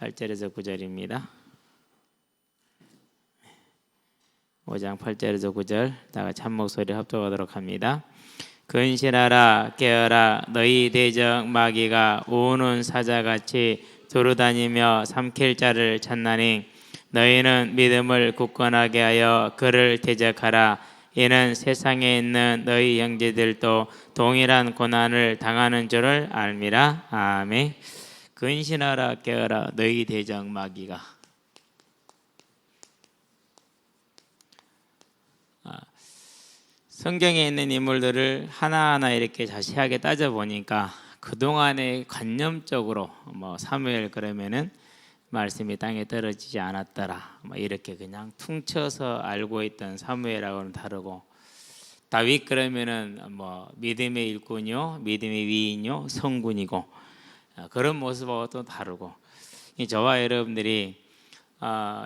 8절에서 9절입니다. 5장 8절에서 9절 다 같이 한 목소리 합독하도록 합니다. 근신하라 깨어라 너희 대적 마귀가 우는 사자같이 두루다니며 삼킬 자를 찾나니 너희는 믿음을 굳건하게 하여 그를 대적하라. 이는 세상에 있는 너희 형제들도 동일한 고난을 당하는 줄을 알미라. 아멘. 근신하라 깨어라 너희 대적 마귀가. 성경에 있는 인물들을 하나하나 이렇게 자세하게 따져보니까 그동안에 관념적으로 사무엘 그러면은 말씀이 땅에 떨어지지 않았더라 이렇게 그냥 퉁쳐서 알고 있던 사무엘하고는 다르고, 다윗 그러면은 믿음의 일꾼이요 믿음의 위인이요 성군이고 그런 모습하고 또 다르고, 저와 여러분들이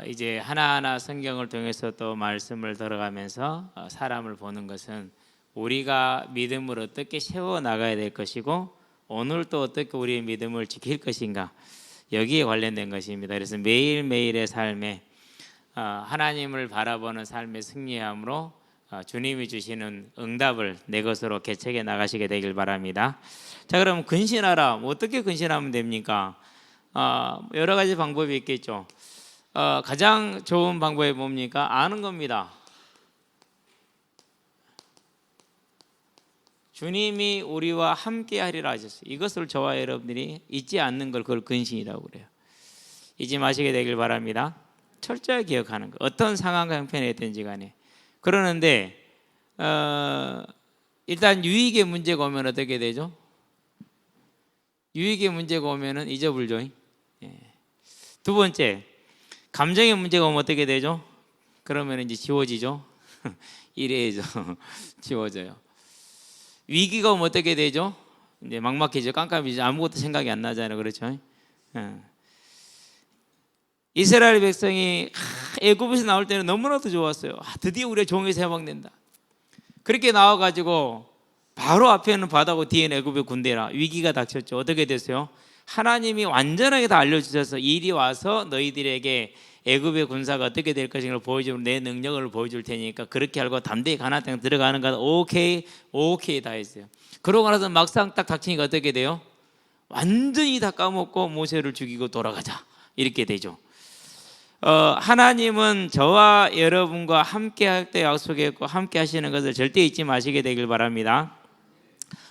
이제 하나하나 성경을 통해서 또 말씀을 들어가면서 사람을 보는 것은 우리가 믿음을 어떻게 세워나가야 될 것이고 오늘 또 어떻게 우리의 믿음을 지킬 것인가, 여기에 관련된 것입니다. 그래서 매일매일의 삶에 하나님을 바라보는 삶의 승리함으로 주님이 주시는 응답을 내 것으로 개척해 나가시게 되길 바랍니다. 자, 그럼 근신하라. 어떻게 근신하면 됩니까? 여러 가지 방법이 있겠죠. 가장 좋은 방법이 뭡니까? 아는 겁니다. 주님이 우리와 함께 하리라 하셨어요. 이것을 저와 여러분들이 잊지 않는 걸 그걸 근신이라고 그래요. 잊지 마시게 되길 바랍니다. 철저히 기억하는 것, 어떤 상황과 형편에 있든지 간에. 그러는데 일단 유익의 문제가 오면 어떻게 되죠? 유익의 문제가 오면은 잊어불죠. 두 번째, 감정의 문제가 오면 어떻게 되죠? 그러면 이제 지워지죠. 이래야죠. 지워져요. 위기가 오면 어떻게 되죠? 이제 막막해지죠. 깜깜해지죠. 아무것도 생각이 안 나잖아요. 그렇죠? 이스라엘 백성이 애굽에서 나올 때는 너무나도 좋았어요. 드디어 우리가 종에서 해방된다. 그렇게 나와가지고 바로 앞에는 바다고 뒤에는 애굽의 군대라. 위기가 닥쳤죠. 어떻게 됐어요? 하나님이 완전하게 다 알려주셔서 이리 와서 너희들에게 애굽의 군사가 어떻게 될 것인가를 보여주면 내 능력을 보여줄 테니까 그렇게 알고 담대히 가나안 땅에 들어가는 거 오케이 다 했어요. 그러고 나서 막상 딱 닥치니까 어떻게 돼요? 완전히 다 까먹고 모세를 죽이고 돌아가자 이렇게 되죠. 하나님은 저와 여러분과 함께 할 때 약속했고 함께 하시는 것을 절대 잊지 마시게 되길 바랍니다.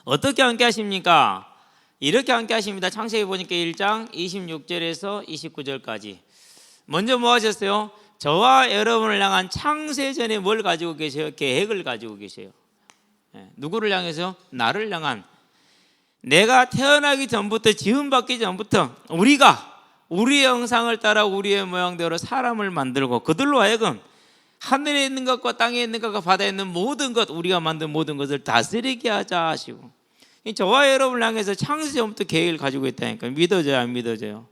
어떻게 함께 하십니까? 이렇게 함께 하십니다. 창세기 보니까 1장 26절에서 29절까지. 먼저 뭐 하셨어요? 저와 여러분을 향한 창세전에 뭘 가지고 계세요? 계획을 가지고 계세요. 누구를 향해서? 나를 향한. 내가 태어나기 전부터, 지음받기 전부터 우리가 우리의 형상을 따라 우리의 모양대로 사람을 만들고 그들로 하여금 하늘에 있는 것과 땅에 있는 것과 바다에 있는 모든 것, 우리가 만든 모든 것을 다스리게 하자 하시고, 저와 여러분을 향해서 창세전부터 계획을 가지고 있다니까. 믿어져요 안 믿어져요?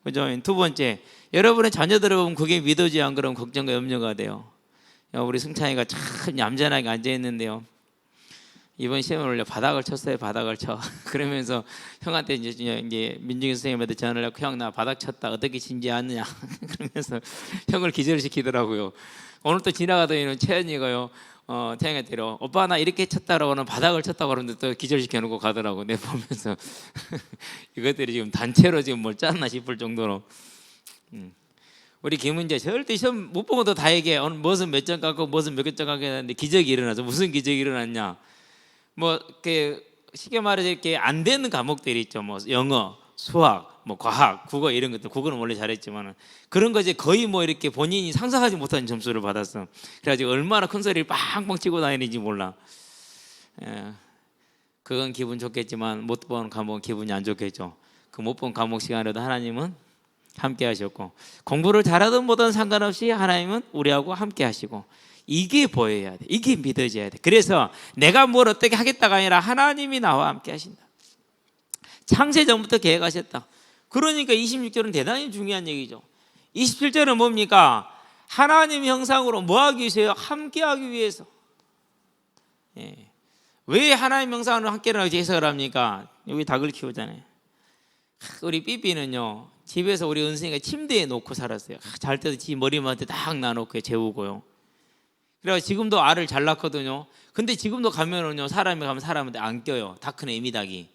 그죠? 두 번째, 여러분의 자녀들을 보면 그게 믿어지지 않으면 그런 걱정과 염려가 돼요. 우리 승찬이가 참 얌전하게 앉아있는데요, 이번 시험을 올려 바닥을 쳤어요. 바닥을 쳐. 그러면서 형한테 이제 민중이 선생님한테 전화를 하고, 형 나 바닥 쳤다 어떻게 친지 않느냐 그러면서 형을 기절시키더라고요. 오늘 또 지나가더니 채연이가요 태양한테 오빠 나 이렇게 쳤다라고는 바닥을 쳤다고 그러는데 또 기절시켜 놓고 가더라고. 내가 보면서 이것들이 지금 단체로 지금 뭘 짰나 싶을 정도로. 우리 김은재 절대 시험 못 본 것도 다 얘기해. 오늘 무슨 몇 점 깎고 무슨 몇 점 깎고 했는데 기적이 일어나서 무슨 기적이 일어났냐, 쉽게 말해서 이렇게 안 되는 과목들이 있죠. 영어, 수학, 과학, 국어 이런 것들. 국어는 원래 잘했지만 그런 거지 거의 이렇게 본인이 상상하지 못한 점수를 받았어. 그래가지고 얼마나 큰 소리를 빵빵 치고 다니는지 몰라. 그건 기분 좋겠지만 못 본 과목은 기분이 안 좋겠죠. 그 못 본 과목 시간에도 하나님은 함께 하셨고, 공부를 잘하든 못하든 상관없이 하나님은 우리하고 함께 하시고, 이게 보여야 돼. 이게 믿어져야 돼. 그래서 내가 뭘 어떻게 하겠다가 아니라 하나님이 나와 함께 하신다. 창세전부터 계획하셨다. 그러니까 26절은 대단히 중요한 얘기죠. 27절은 뭡니까? 하나님 형상으로 뭐 하기 위해서요? 함께 하기 위해서. 왜 하나님 형상으로 함께라고 해석을 합니까? 여기 닭을 키우잖아요. 우리 삐삐는요 집에서 우리 은승이가 침대에 놓고 살았어요. 잘 때도 지 머리맡에 딱 놔놓고 재우고요. 그래서 지금도 알을 잘 낳거든요. 근데 지금도 가면은요, 사람이 가면 사람한테 안 껴요. 다 큰 애미닭이.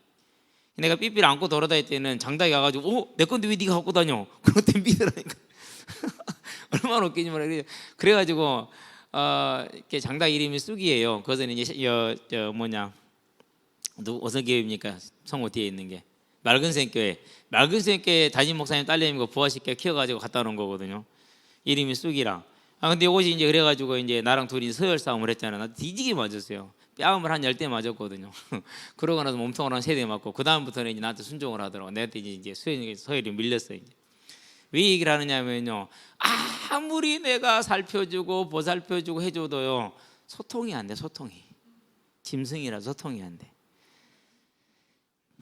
내가 삐삐를 안고 돌아다닐 때는 장닭이 가가지고 내 건데 왜 네가 갖고 다녀? 그런데 믿으라니까. 얼마나 웃기지 말이야. 그래가지고 이렇게 장닭 이름이 쑥이에요. 그것은 이제 어느 교회입니까? 성호 뒤에 있는 게 맑은샘교회. 맑은샘교회 담임 목사님 딸내미가 부화시켜 키워가지고 갖다 놓은 거거든요. 이름이 쑥이랑. 근데 이것이 이제 그래가지고 이제 나랑 둘이 서열 싸움을 했잖아. 나 뒤지게 맞았어요. 뺨을 한 10대 맞았거든요. 그러고 나서 몸통을 한 3대 맞고 그 다음부터는 이제 나한테 순종을 하더라고. 내한테 이제 서열이 밀렸어요. 이제. 왜 얘기를 하느냐면요, 아무리 내가 살펴주고 보살펴주고 해줘도요, 소통이 안 돼. 소통이. 짐승이라 소통이 안 돼.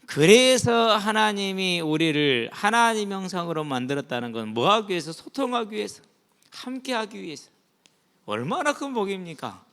그래서 하나님이 우리를 하나님 형상으로 만들었다는 건 뭐 하기 위해서? 소통하기 위해서, 함께 하기 위해서. 얼마나 큰 복입니까?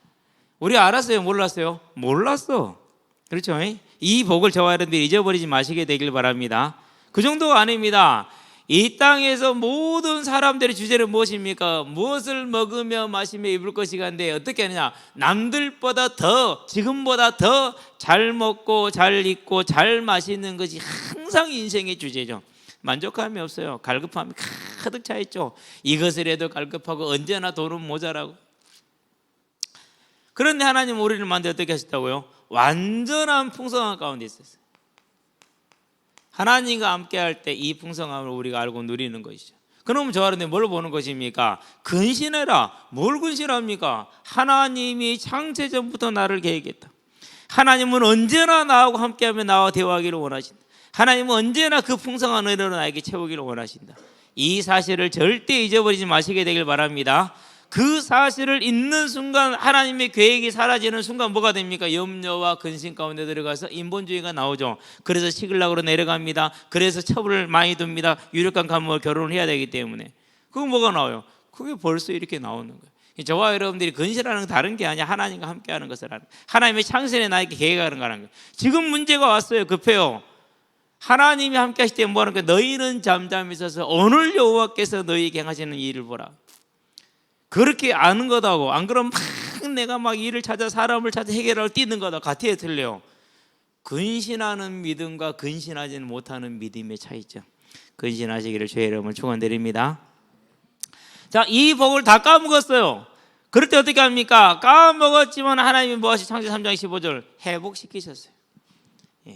우리 알았어요? 몰랐어요? 몰랐어. 그렇죠? 이 복을 저와 여러분들이 잊어버리지 마시게 되길 바랍니다. 그 정도가 아닙니다. 이 땅에서 모든 사람들의 주제는 무엇입니까? 무엇을 먹으며 마시며 입을 것이간데 어떻게 하느냐? 남들보다 더, 지금보다 더 잘 먹고 잘 입고 잘 마시는 것이 항상 인생의 주제죠. 만족함이 없어요. 갈급함이 가득 차 있죠. 이것을 해도 갈급하고 언제나 돈은 모자라고. 그런데 하나님 우리를 만들어 어떻게 하셨다고요? 완전한 풍성함 가운데 있었어요. 하나님과 함께 할 때 이 풍성함을 우리가 알고 누리는 것이죠. 그러면 저 하는데 뭘 보는 것입니까? 근신해라. 뭘 근신합니까? 하나님이 창세 전부터 나를 계획했다. 하나님은 언제나 나하고 함께하며 나와 대화하기를 원하신다. 하나님은 언제나 그 풍성한 은혜로 나에게 채우기를 원하신다. 이 사실을 절대 잊어버리지 마시게 되길 바랍니다. 그 사실을 잊는 순간 하나님의 계획이 사라지는 순간 뭐가 됩니까? 염려와 근심 가운데 들어가서 인본주의가 나오죠. 그래서 시글락으로 내려갑니다. 그래서 처벌을 많이 둡니다. 유력한 가문을 결혼을 해야 되기 때문에. 그거 뭐가 나와요? 그게 벌써 이렇게 나오는 거예요. 저와 여러분들이 근신하는 건 다른 게 아니야. 하나님과 함께하는 것을 하는 거예요. 하나님의 창세에 나에게 계획하는 거라는 거예요. 지금 문제가 왔어요. 급해요. 하나님이 함께 하실 때 뭐 하는 거예요? 너희는 잠잠히 있어서 오늘 여호와께서 너희에게 행하시는 일을 보라. 그렇게 아는 거다고. 안 그러면 막 내가 막 일을 찾아 사람을 찾아 해결하러 뛰는 거다. 같아요, 틀려요. 근신하는 믿음과 근신하지는 못하는 믿음의 차이죠. 근신하시기를 주의 이름으로 축원드립니다. 자, 이 복을 다 까먹었어요. 그럴 때 어떻게 합니까? 까먹었지만 하나님이 무엇이 창세 3장 15절 회복시키셨어요.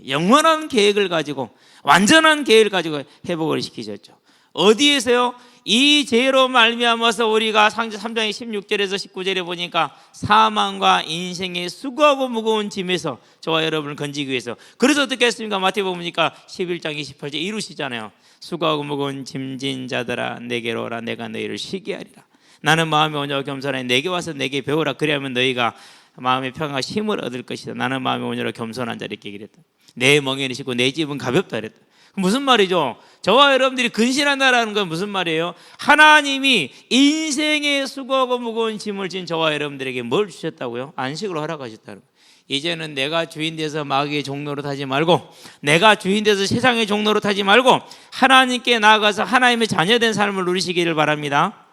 영원한 계획을 가지고, 완전한 계획을 가지고 회복을 시키셨죠. 어디에서요? 이 죄로 말미암아서 우리가 창세 3장의 16절에서 19절에 보니까 사망과 인생의 수고하고 무거운 짐에서 저와 여러분을 건지기 위해서. 그래서 어떻게 했습니까? 마태복음 보니까 11장 28절 이루시잖아요. 수고하고 무거운 짐진 자들아 내게로 오라. 내가 너희를 쉬게 하리라. 나는 마음이 온유하고 겸손하니 내게 와서 내게 배우라. 그리하면 너희가 마음의 평안과 힘을 얻을 것이다. 나는 마음이 온유하고 겸손한 자를 이렇게 얘기했다. 내 멍에는 쉽고 내 집은 가볍다 그랬다. 무슨 말이죠? 저와 여러분들이 근신한다라는 건 무슨 말이에요? 하나님이 인생의 수고하고 무거운 짐을 진 저와 여러분들에게 뭘 주셨다고요? 안식을 허락하셨다는 거예요. 이제는 내가 주인 돼서 마귀의 종로로 타지 말고, 내가 주인 돼서 세상의 종로로 타지 말고 하나님께 나아가서 하나님의 자녀된 삶을 누리시기를 바랍니다.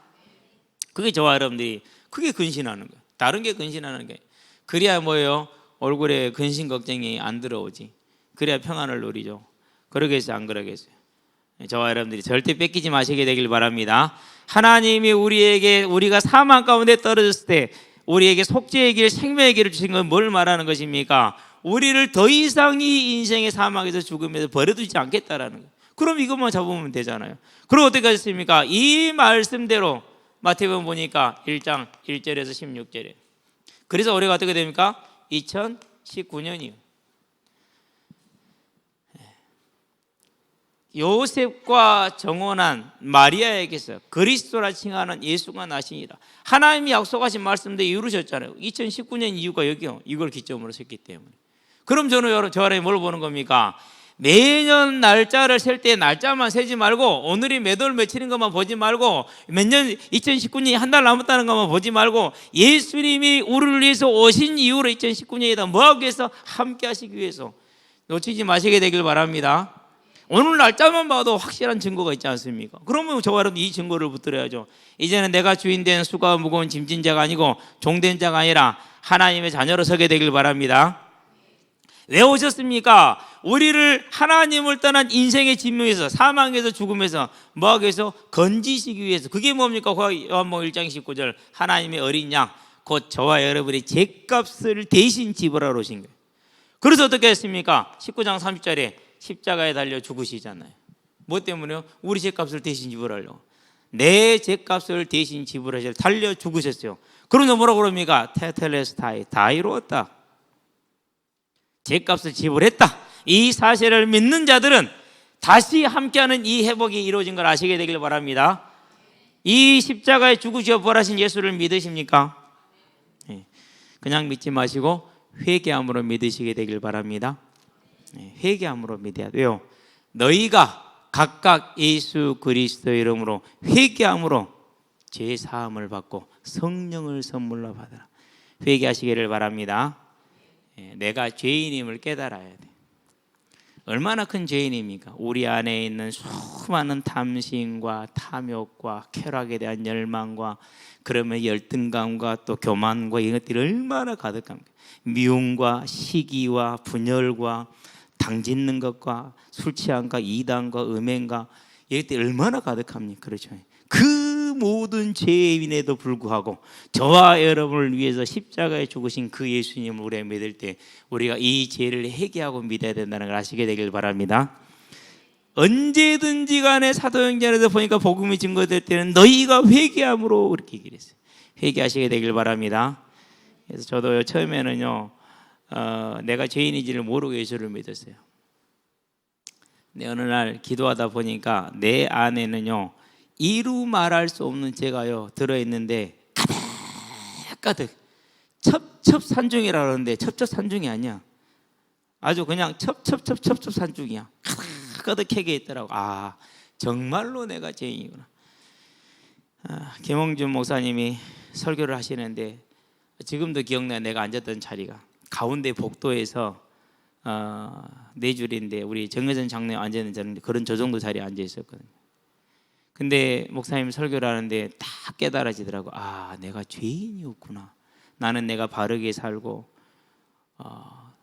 그게 저와 여러분들이, 그게 근신하는 거예요. 다른 게 근신하는 거예요. 그래야 뭐예요? 얼굴에 근심 걱정이 안 들어오지. 그래야 평안을 누리죠. 그러겠어요? 안 그러겠어요? 저와 여러분들이 절대 뺏기지 마시게 되길 바랍니다. 하나님이 우리에게, 우리가 사망 가운데 떨어졌을 때 우리에게 속죄의 길, 생명의 길을 주신 건 뭘 말하는 것입니까? 우리를 더 이상 이 인생의 사망에서 죽음에서 버려두지 않겠다라는 거예요. 그럼 이것만 잡으면 되잖아요. 그럼 어떻게 하셨습니까? 이 말씀대로 마태복음 보니까 1장 1절에서 16절에. 그래서 올해가 어떻게 됩니까? 2019년이요. 요셉과 정혼한 마리아에게서 그리스도라 칭하는 예수가 나시니라. 하나님이 약속하신 말씀대로 이루셨잖아요. 2019년 이유가 여기요. 이걸 기점으로 섰기 때문에. 그럼 저는 저 안에 뭘 보는 겁니까? 매년 날짜를 셀 때 날짜만 세지 말고, 오늘이 몇 월 며칠인 것만 보지 말고, 몇 년 2019년이 한 달 남았다는 것만 보지 말고, 예수님이 우리를 위해서 오신 이후로 2019년이다. 뭐 하기 위해서? 함께 하시기 위해서. 놓치지 마시게 되길 바랍니다. 오늘 날짜만 봐도 확실한 증거가 있지 않습니까? 그러면 저와 여러분 이 증거를 붙들어야죠. 이제는 내가 주인된 수고와 무거운 짐진 자가 아니고 종된 자가 아니라 하나님의 자녀로 서게 되길 바랍니다. 왜 오셨습니까? 우리를 하나님을 떠난 인생의 진명에서, 사망에서, 죽음에서 뭐하기 위해서? 건지시기 위해서. 그게 뭡니까? 요한복음 1장 19절 하나님의 어린 양, 곧 저와 여러분의 죄값을 대신 지불하러 오신 거예요. 그래서 어떻게 했습니까? 19장 30절에 십자가에 달려 죽으시잖아요. 뭐 때문에요? 우리 죄값을 대신 지불하려고. 내 죄값을 대신 지불하셔서 달려 죽으셨어요. 그러면서 뭐라고 그럽니까? 테텔레스타이, 다 이루었다. 죄값을 지불했다. 이 사실을 믿는 자들은 다시 함께하는 이 회복이 이루어진 걸 아시게 되길 바랍니다. 이 십자가에 죽으시어 부활하신 예수를 믿으십니까? 그냥 믿지 마시고 회개함으로 믿으시게 되길 바랍니다. 회개함으로 믿어야 돼요. 너희가 각각 예수 그리스도의 이름으로 회개함으로 죄 사함을 받고 성령을 선물로 받아라. 회개하시기를 바랍니다. 내가 죄인임을 깨달아야 돼. 얼마나 큰 죄인입니까? 우리 안에 있는 수많은 탐심과 탐욕과 쾌락에 대한 열망과 그러면 열등감과 또 교만과 이것들이 얼마나 가득합니까? 미움과 시기와 분열과 당짓는 것과 술 취함과 이단과 음행과 이것들이 얼마나 가득합니까? 그렇죠. 그 모든 죄인에도 불구하고 저와 여러분을 위해서 십자가에 죽으신 그 예수님을 우리가 믿을 때 우리가 이 죄를 회개하고 믿어야 된다는 걸 아시게 되길 바랍니다. 언제든지 간에 사도행전에서 보니까 복음이 증거될 때는 너희가 회개함으로 그렇게 얘기를 했어요. 회개하시게 되길 바랍니다. 그래서 저도 처음에는요 내가 죄인인지를 모르고 예수를 믿었어요. 근데 어느 날 기도하다 보니까 내 안에는요 이루 말할 수 없는 죄가요 들어있는데 가득 첩첩산중이라 그러는데 첩첩산중이 아니야. 아주 그냥 첩첩산중이야. 가득하게 있더라고. 아 정말로 내가 죄인이구나. 김홍준 목사님이 설교를 하시는데 지금도 기억나요. 내가 앉았던 자리가 가운데 복도에서 네 줄인데 우리 정혜선 장로님 앉아있는 자리인데 그런 저 정도 자리에 앉아 있었거든요. 근데 목사님 설교를 하는데 딱 깨달아지더라고. 아 내가 죄인이었구나. 나는 내가 바르게 살고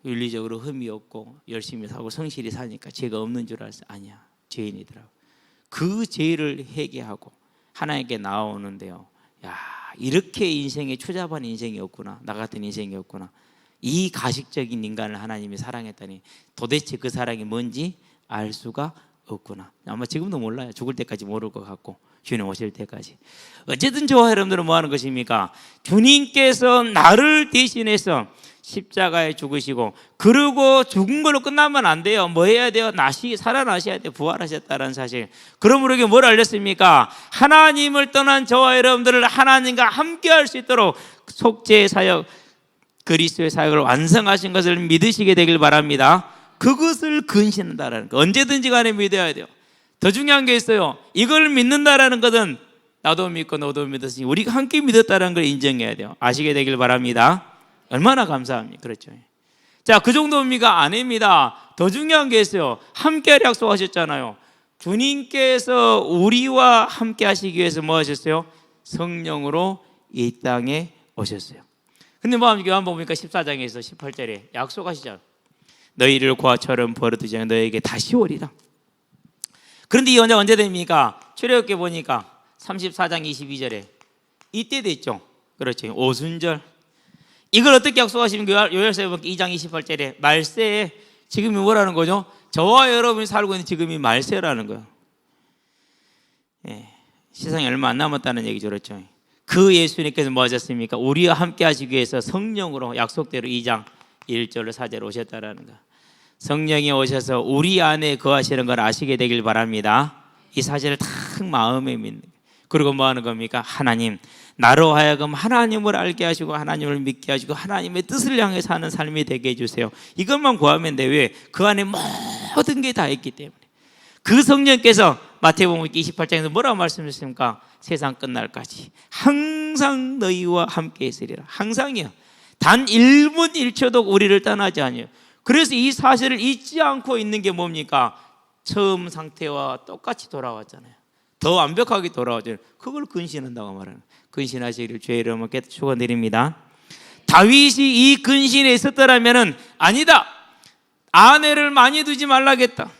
윤리적으로 흠이 없고 열심히 살고 성실히 사니까 죄가 없는 줄 알았어. 아니야 죄인이더라고. 그 죄를 회개하고 하나님께 나오는데요. 야 이렇게 인생에 초잡한 인생이었구나. 나 같은 인생이었구나. 이 가식적인 인간을 하나님이 사랑했다니 도대체 그 사랑이 뭔지 알 수가 없구나. 아마 지금도 몰라요. 죽을 때까지 모를 것 같고 주님 오실 때까지. 어쨌든 저와 여러분들은 뭐 하는 것입니까? 주님께서 나를 대신해서 십자가에 죽으시고 그리고 죽은 걸로 끝나면 안 돼요. 뭐 해야 돼요? 살아나셔야 돼요. 부활하셨다는 사실. 그러므로 이게 뭘 알렸습니까? 하나님을 떠난 저와 여러분들을 하나님과 함께 할 수 있도록 속죄의 사역, 그리스도의 사역을 완성하신 것을 믿으시게 되길 바랍니다. 그것을 근신한다라는 거. 언제든지 간에 믿어야 돼요. 더 중요한 게 있어요. 이걸 믿는다라는 것은 나도 믿고 너도 믿었으니 우리가 함께 믿었다는 걸 인정해야 돼요. 아시게 되길 바랍니다. 얼마나 감사합니까? 그렇죠. 자, 그 정도입니까? 아닙니다. 더 중요한 게 있어요. 함께 약속하셨잖아요. 주님께서 우리와 함께 하시기 위해서 뭐 하셨어요? 성령으로 이 땅에 오셨어요. 근데 뭐 합니까? 한번 보니까 14장에서 18절에 약속하시잖아요. 너희를 고아처럼 버려두지 않아 너희에게 다시 오리라. 그런데 이 언제 됩니까? 출애굽기 보니까 34장 22절에 이때 됐죠. 그렇죠. 오순절. 이걸 어떻게 약속하시는 거예요? 요엘서에 보니까 2장 28절에 말세에 지금이 뭐라는 거죠? 저와 여러분이 살고 있는 지금이 말세라는 거예요. 세상에 얼마 안 남았다는 얘기죠. 그렇죠. 그 예수님께서 뭐 하셨습니까? 우리와 함께 하시기 위해서 성령으로 약속대로 2장 1절로 4절로 오셨다라는 거. 성령이 오셔서 우리 안에 거하시는 걸 아시게 되길 바랍니다. 이 사실을 딱 마음에 믿는. 그리고 뭐 하는 겁니까? 하나님, 나로 하여금 하나님을 알게 하시고 하나님을 믿게 하시고 하나님의 뜻을 향해 사는 삶이 되게 해주세요. 이것만 구하면 돼. 왜? 그 안에 모든 게 다 있기 때문에. 그 성령께서 마태복음 28장에서 뭐라고 말씀하셨습니까? 세상 끝날까지 항상 너희와 함께 있으리라. 항상이요. 단 1분 1초도 우리를 떠나지 않아요. 그래서 이 사실을 잊지 않고 있는 게 뭡니까? 처음 상태와 똑같이 돌아왔잖아요. 더 완벽하게 돌아왔잖아요. 그걸 근신한다고 말하는, 근신하시기를 주의 이름으로 축원드립니다. 다윗이 이 근신에 있었더라면 아니다, 아내를 많이 두지 말라겠다,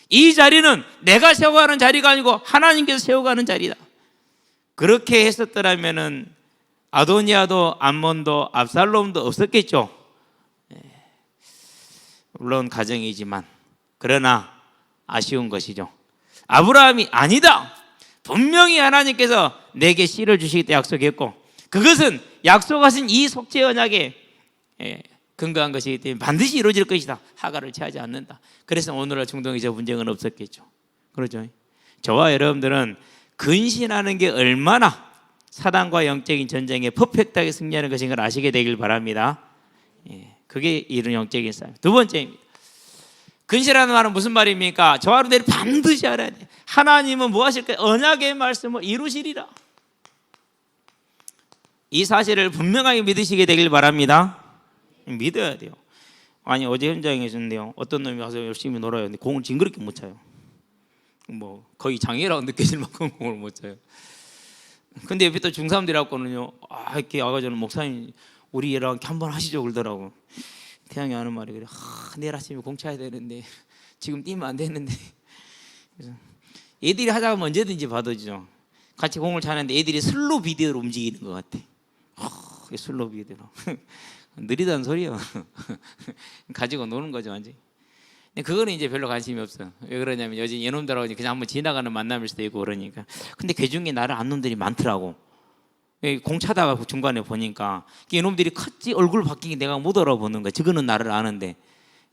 이 자리는 내가 세워가는 자리가 아니고 하나님께서 세워가는 자리다, 그렇게 했었더라면 아도니아도 암몬도 압살롬도 없었겠죠. 물론 가정이지만, 그러나 아쉬운 것이죠. 아브라함이 아니다, 분명히 하나님께서 내게 씨를 주시겠다 약속했고, 그것은 약속하신 이 속죄 언약에 근거한 것이기 때문에 반드시 이루어질 것이다, 하갈을 취하지 않는다. 그래서 오늘날 중동에 저 분쟁은 없었겠죠. 그렇죠? 저와 여러분들은 근신하는 게 얼마나 사단과 영적인 전쟁에 퍼펙트하게 승리하는 것인 걸 아시게 되길 바랍니다. 그게 이런 영적인 싸움. 두 번째입니다. 근신하는 말은 무슨 말입니까? 저와 여러분들이 반드시 알아야 돼요. 하나님은 뭐 하실까요? 언약의 말씀을 이루시리라. 이 사실을 분명하게 믿으시게 되길 바랍니다. 믿어야 돼요. 아니, 어제 현장에 있었는데요, 어떤 놈이 와서 열심히 놀아요. 근데 공을 징그럽게 못 차요. 뭐 거의 장애라고 느껴질 만큼 공을 못 차요. 근데 옆에 또 중삼들이 왔거든요. 이렇게 와가지고 목사님 우리 얘랑 이렇게 한번 하시죠 그러더라고. 태양이 하는 말이 그래, 내일 아침에 공 차야 되는데 지금 뛰면 안 되는데. 그래서 애들이 하자고 하면 언제든지 받아주죠. 같이 공을 차는데 애들이 슬로우 비디오로 움직이는 것 같아. 슬로우 비디오로. 느리다는 소리야. 가지고 노는 거죠 완전히. 그거는 이제 별로 관심이 없어. 왜 그러냐면 요즘 얘놈들하고 그냥 한번 지나가는 만남일 수도 있고 그러니까. 근데 그 중에 나를 아는 놈들이 많더라고. 공 차다가 중간에 보니까 얘놈들이 컸지 얼굴 바뀐 게 내가 못 알아보는 거야. 저거는 나를 아는데,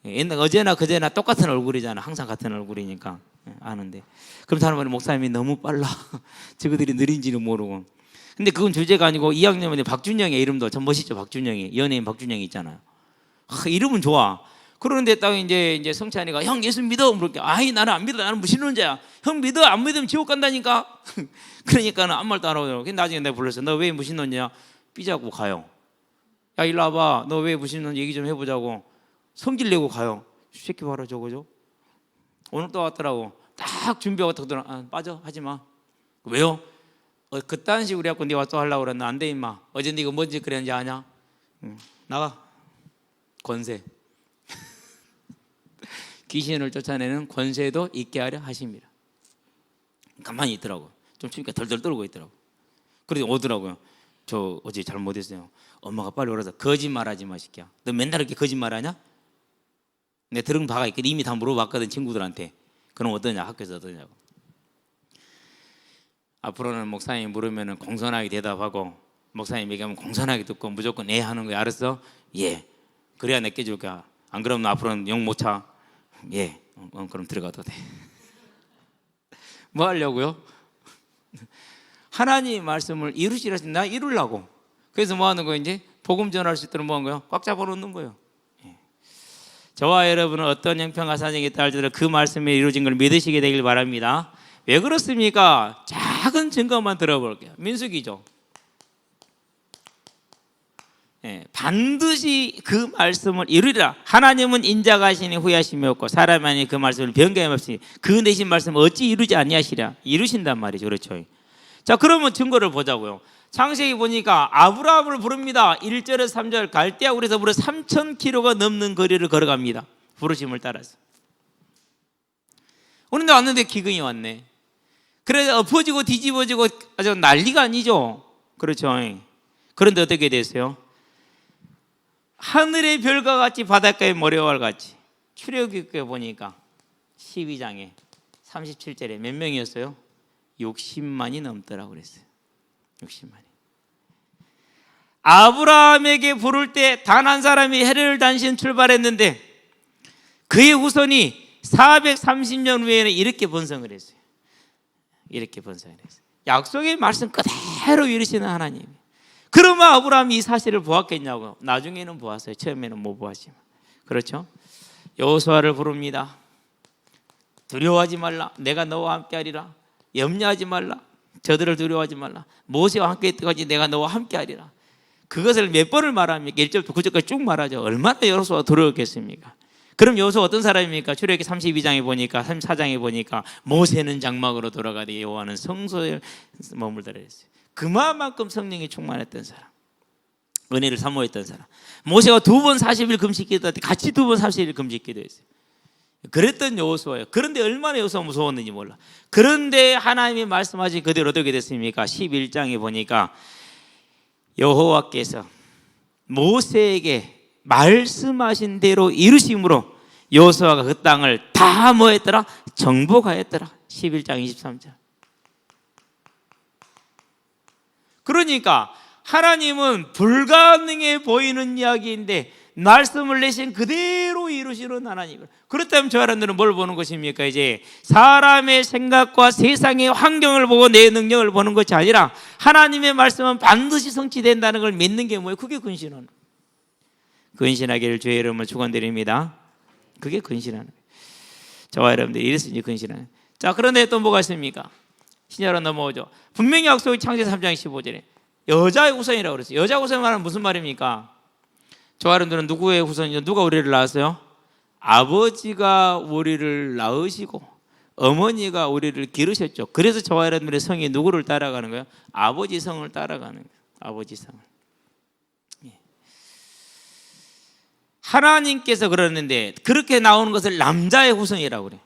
옛날 어제나 그제나 똑같은 얼굴이잖아. 항상 같은 얼굴이니까 아는데. 그럼 사람들이 목사님이 너무 빨라. 저거들이 느린지는 모르고. 근데 그건 주제가 아니고 2학년인데 박준영의 이름도 참 멋있죠. 박준영이, 연예인 박준영이 있잖아요. 이름은 좋아. 그런데 딱 이제 성찬이가 형 예수 믿어 그렇게, 아이 나는 안 믿어, 나는 무신론자야. 형 믿어, 안 믿으면 지옥 간다니까. 그러니까는 아무 말도 안 하고. 나중에 내가 불렀어. 너 왜 무신론자야? 삐자고 가요. 야 일로 와봐, 너 왜 무신론 얘기 좀 해보자고. 성질 내고 가요. 새끼 봐라 저거죠. 오늘 또 왔더라고. 딱 준비하고 탁더라. 빠져, 하지마. 왜요? 그딴 식으로 해갖고 네가 또 하려고 그랬나? 안 돼 임마. 어제 네가 뭔지 그랬는지 아냐? 나가. 권세. 귀신을 쫓아내는 권세도 있게 하려 하십니다. 가만히 있더라고. 좀 추니까 덜덜 떨고 있더라고. 그래서 오더라고요. 저 어제 잘못했어요. 엄마가 빨리 오라서. 거짓말하지 마 새끼야. 너 맨날 이렇게 거짓말하냐? 내 들은 바가 있거든. 이미 다 물어봤거든 친구들한테. 그럼 어떠냐? 학교에서 어떠냐고. 앞으로는 목사님이 물으면 공손하게 대답하고, 목사님 얘기하면 공손하게 듣고 무조건 하는 거야. 알았어? 예. 그래야 내게 줄 거야. 안 그러면 앞으로는 영 못 차. 예. 그럼 들어가도 돼. 뭐 하려고요? 하나님 말씀을 이루시라. 나 이루려고. 그래서 뭐 하는 거예요? 이제 복음 전할 수 있도록 뭐 하는 거예요? 꽉 잡아놓는 거예요. 예. 저와 여러분은 어떤 형편과 사정에 따라 그 말씀이 이루어진 걸 믿으시게 되길 바랍니다. 왜 그렇습니까? 작은 증거만 들어볼게요. 민수기죠. 반드시 그 말씀을 이루리라. 하나님은 인자가시니 후회하심이 없고 사람이 아니 그 말씀을 변경함 없으니 그 내신 말씀을 어찌 이루지 아니하시랴. 이루신단 말이죠. 그렇죠. 자, 그러면 증거를 보자고요. 창세기 보니까 아브라함을 부릅니다. 1절에서 3절 갈대아우에서 무려 3,000km가 넘는 거리를 걸어갑니다. 부르심을 따라서. 오는데 왔는데 기근이 왔네. 그래서 엎어지고 뒤집어지고 아주 난리가 아니죠. 그렇죠. 그런데 어떻게 됐어요? 하늘의 별과 같이 바닷가의 모래와 같이. 출애굽기에 보니까 12장에 37절에 몇 명이었어요? 60만이 넘더라고 그랬어요. 60만이. 아브라함에게 부를 때 단 한 사람이 헤를 단신 출발했는데 그의 후손이 430년 후에는 이렇게 번성을 했어요. 이렇게 번성을 했어요. 약속의 말씀 그대로 이루시는 하나님. 그러면 아브라함이 이 사실을 보았겠냐고. 나중에는 보았어요. 처음에는 못 보았지만. 그렇죠? 여호수아를 부릅니다. 두려워하지 말라. 내가 너와 함께하리라. 염려하지 말라. 저들을 두려워하지 말라. 모세와 함께 있다까지 내가 너와 함께하리라. 그것을 몇 번을 말합니까? 1절부터 9절까지 쭉 말하죠. 얼마나 여호수아가 두려웠겠습니까? 그럼 여호수아 어떤 사람입니까? 출애굽기 32장에 보니까 34장에 보니까 모세는 장막으로 돌아가되 여호와는 성소에 머물더라 했어요. 그만큼 성령이 충만했던 사람, 은혜를 사모했던 사람. 모세가 2번 40일 금식 기도할 때 같이 2번 40일 금식 기도했어요. 그랬던 여호수아예요. 그런데 얼마나 여호수아 무서웠는지 몰라. 그런데 하나님이 말씀하신 그대로 어떻게 됐습니까? 11장에 보니까 여호와께서 모세에게 말씀하신 대로 이루심으로 여호수아가 그 땅을 다 뭐했더라? 정복하였더라. 11장 23절. 그러니까 하나님은 불가능해 보이는 이야기인데 말씀을 내신 그대로 이루시는 하나님. 그렇다면 저 사람들은 뭘 보는 것입니까? 이제 사람의 생각과 세상의 환경을 보고 내 능력을 보는 것이 아니라 하나님의 말씀은 반드시 성취된다는 걸 믿는 게 뭐예요? 그게 근신하는 거예요. 근신하기를 주의 이름으로 축원드립니다. 그게 근신하는 거예요. 저와 여러분들이 이래서 이제 근신하는 거예요. 자, 그런데 또 뭐가 있습니까? 신약으로 넘어오죠. 분명히 약속이 창세기 3장 15절에 여자의 후손이라고 그랬어요. 여자 후손 말은 무슨 말입니까? 저와 여러분들은 누구의 후손이죠? 누가 우리를 낳았어요? 아버지가 우리를 낳으시고 어머니가 우리를 기르셨죠. 그래서 저와 여러분들의 성이 누구를 따라가는 거예요? 아버지 성을 따라가는 거예요. 아버지 성. 하나님께서 그러는데 그렇게 나오는 것을 남자의 후손이라고 그래요.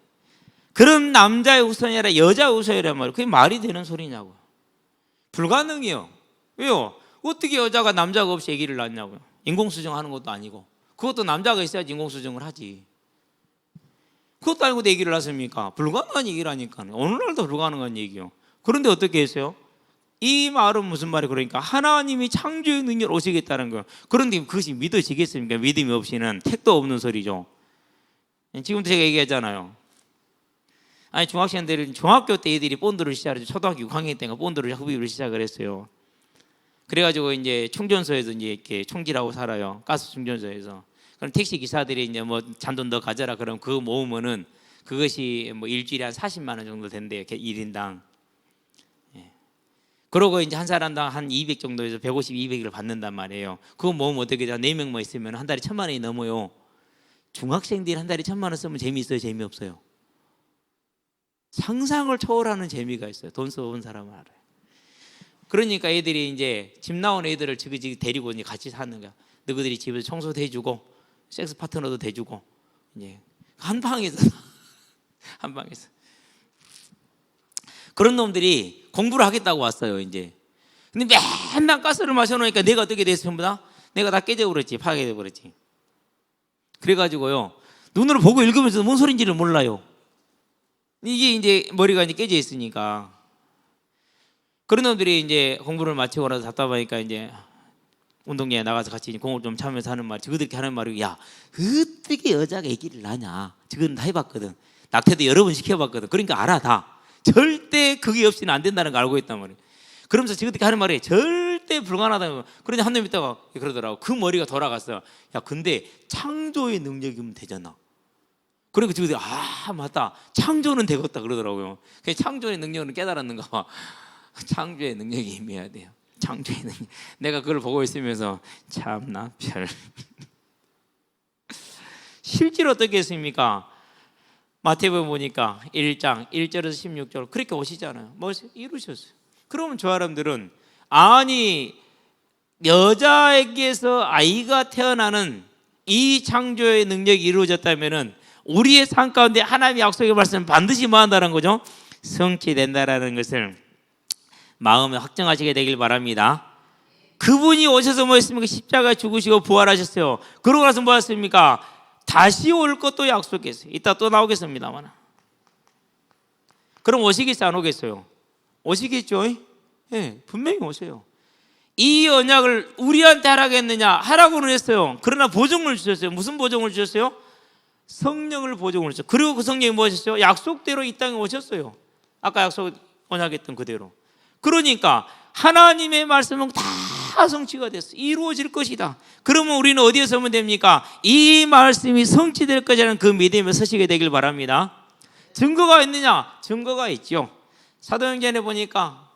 그런 남자의 후손이 아니라 여자의 후손이란 말이에요. 그게 말이 되는 소리냐고요. 불가능해요. 왜요? 어떻게 여자가 남자가 없이 아기를 낳냐고요. 인공수정하는 것도 아니고. 그것도 남자가 있어야지 인공수정을 하지. 그것도 아니고 내 얘기를 낳습니까? 불가능한 얘기라니까요. 오늘날도 불가능한 얘기요. 그런데 어떻게 했어요? 이 말은 무슨 말이에요? 그러니까 하나님이 창조의 능력을 오시겠다는 거예요. 그런데 그것이 믿어지겠습니까? 믿음이 없이는 택도 없는 소리죠. 지금도 제가 얘기하잖아요. 아니 중학생들은 중학교 때 애들이 본드를 시작하죠. 초등학교 6학년 때가 본드를 흡입을 시작을 했어요. 그래가지고 이제 충전소에서 이제 이렇게 총질하고 살아요. 가스 충전소에서. 그럼 택시 기사들이 이제 뭐 잔돈 더 가져라 그러면 그거 모으면은 그것이 뭐 일주일에 한 40만 원 정도 된대요. 1인당. 예. 그러고 이제 한 사람당 한 200 정도에서 150, 200을 받는단 말이에요. 그거 모으면 어떻게 돼? 4명만 있으면 한 달에 1,000만 원이 넘어요. 중학생들이 한 달에 1,000만 원 쓰면 재미있어요? 재미없어요? 상상을 초월하는 재미가 있어요. 돈 써본 사람은 알아요. 그러니까 애들이 이제 집 나온 애들을 지그지그 데리고 이제 같이 사는 거야. 너희들이 집에서 청소도 해주고 섹스 파트너도 대주고 이제 한 방에서 한 방에서 그런 놈들이 공부를 하겠다고 왔어요. 이제 근데 맨날 가스를 마셔놓으니까 내가 어떻게 됐어? 전부 다 내가 다 깨져버렸지. 파괴돼 버렸지. 그래가지고요 눈으로 보고 읽으면서 뭔 소린지를 몰라요. 이게 이제 머리가 이제 깨져 있으니까. 그런 놈들이 이제 공부를 마치고 나서 답답하니까 이제 운동장에 나가서 같이 공을 좀 차면서 하는 말이, 저들이 하는 말이, 야 어떻게 여자가 아기를 낳냐. 저건 다 해봤거든. 낙태도 여러 번 시켜봤거든. 그러니까 알아 다. 절대 그게 없이는 안 된다는 걸 알고 있단 말이에요. 그러면서 저들이 하는 말이 절대 불가능하다고. 그런데 한 놈 있다가 그러더라고. 그 머리가 돌아갔어요. 야 근데 창조의 능력이면 되잖아. 그러니까 저들이 아 맞다. 창조는 되겠다 그러더라고요. 창조의 능력은 깨달았는가 봐. 창조의 능력이 임해야 돼요. 창조의 능력. 내가 그걸 보고 있으면서 참나 별. 실제로 어떻게 했습니까? 마태복음 보니까 1장 1절에서 16절 그렇게 오시잖아요. 뭐 이루셨어요. 그러면 저 사람들은 아니 여자에게서 아이가 태어나는 이 창조의 능력이 이루어졌다면은 우리의 삶 가운데 하나님의 약속의 말씀은 반드시 뭐 한다는 거죠? 성취된다라는 것을 마음에 확정하시게 되길 바랍니다. 그분이 오셔서 뭐 했습니까? 십자가에 죽으시고 부활하셨어요. 그러고 나서 뭐 했습니까? 다시 올 것도 약속했어요. 이따 또 나오겠습니다만. 그럼 오시겠어요? 안 오겠어요? 오시겠죠? 네, 분명히 오세요. 이 언약을 우리한테 하라겠느냐? 하라고는 했어요. 그러나 보증을 주셨어요. 무슨 보증을 주셨어요? 성령을 보증을 주셨어요. 그리고 그 성령이 무엇이었어요? 약속대로 이 땅에 오셨어요. 아까 약속 언약했던 그대로. 그러니까 하나님의 말씀은 다 성취가 됐어. 이루어질 것이다. 그러면 우리는 어디에 서면 됩니까? 이 말씀이 성취될 것이라는 그 믿음에 서시게 되길 바랍니다. 증거가 있느냐? 증거가 있죠. 사도행전에 보니까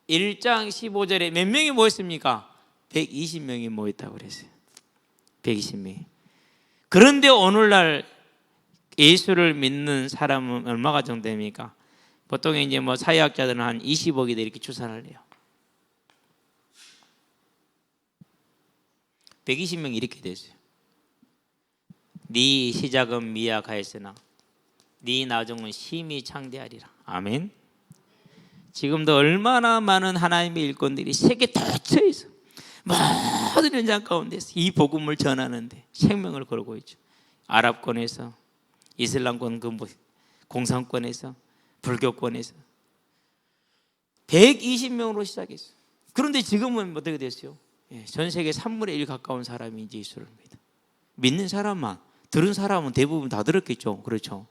1장 15절에 몇 명이 모였습니까? 120명이 모였다고 그랬어요. 120명이. 그런데 오늘날 예수를 믿는 사람은 얼마가 정도 됩니까? 보통 이제 뭐 사회학자들은 한 20억이다 이렇게 추산을 해요. 120명이 이렇게 됐어요. 네 시작은 미약하였으나 네 나중은 심히 창대하리라. 아멘. 지금도 얼마나 많은 하나님의 일꾼들이 세계 도처에서 모든 현장 가운데서 이 복음을 전하는데 생명을 걸고 있죠. 아랍권에서, 이슬람권 공산권에서, 불교권에서 120명으로 시작했어요. 그런데 지금은 어떻게 됐어요? 전 세계 3분의 1 가까운 사람이 이제 예수를 믿는 사람만, 들은 사람은 대부분 다 들었겠죠. 그렇죠.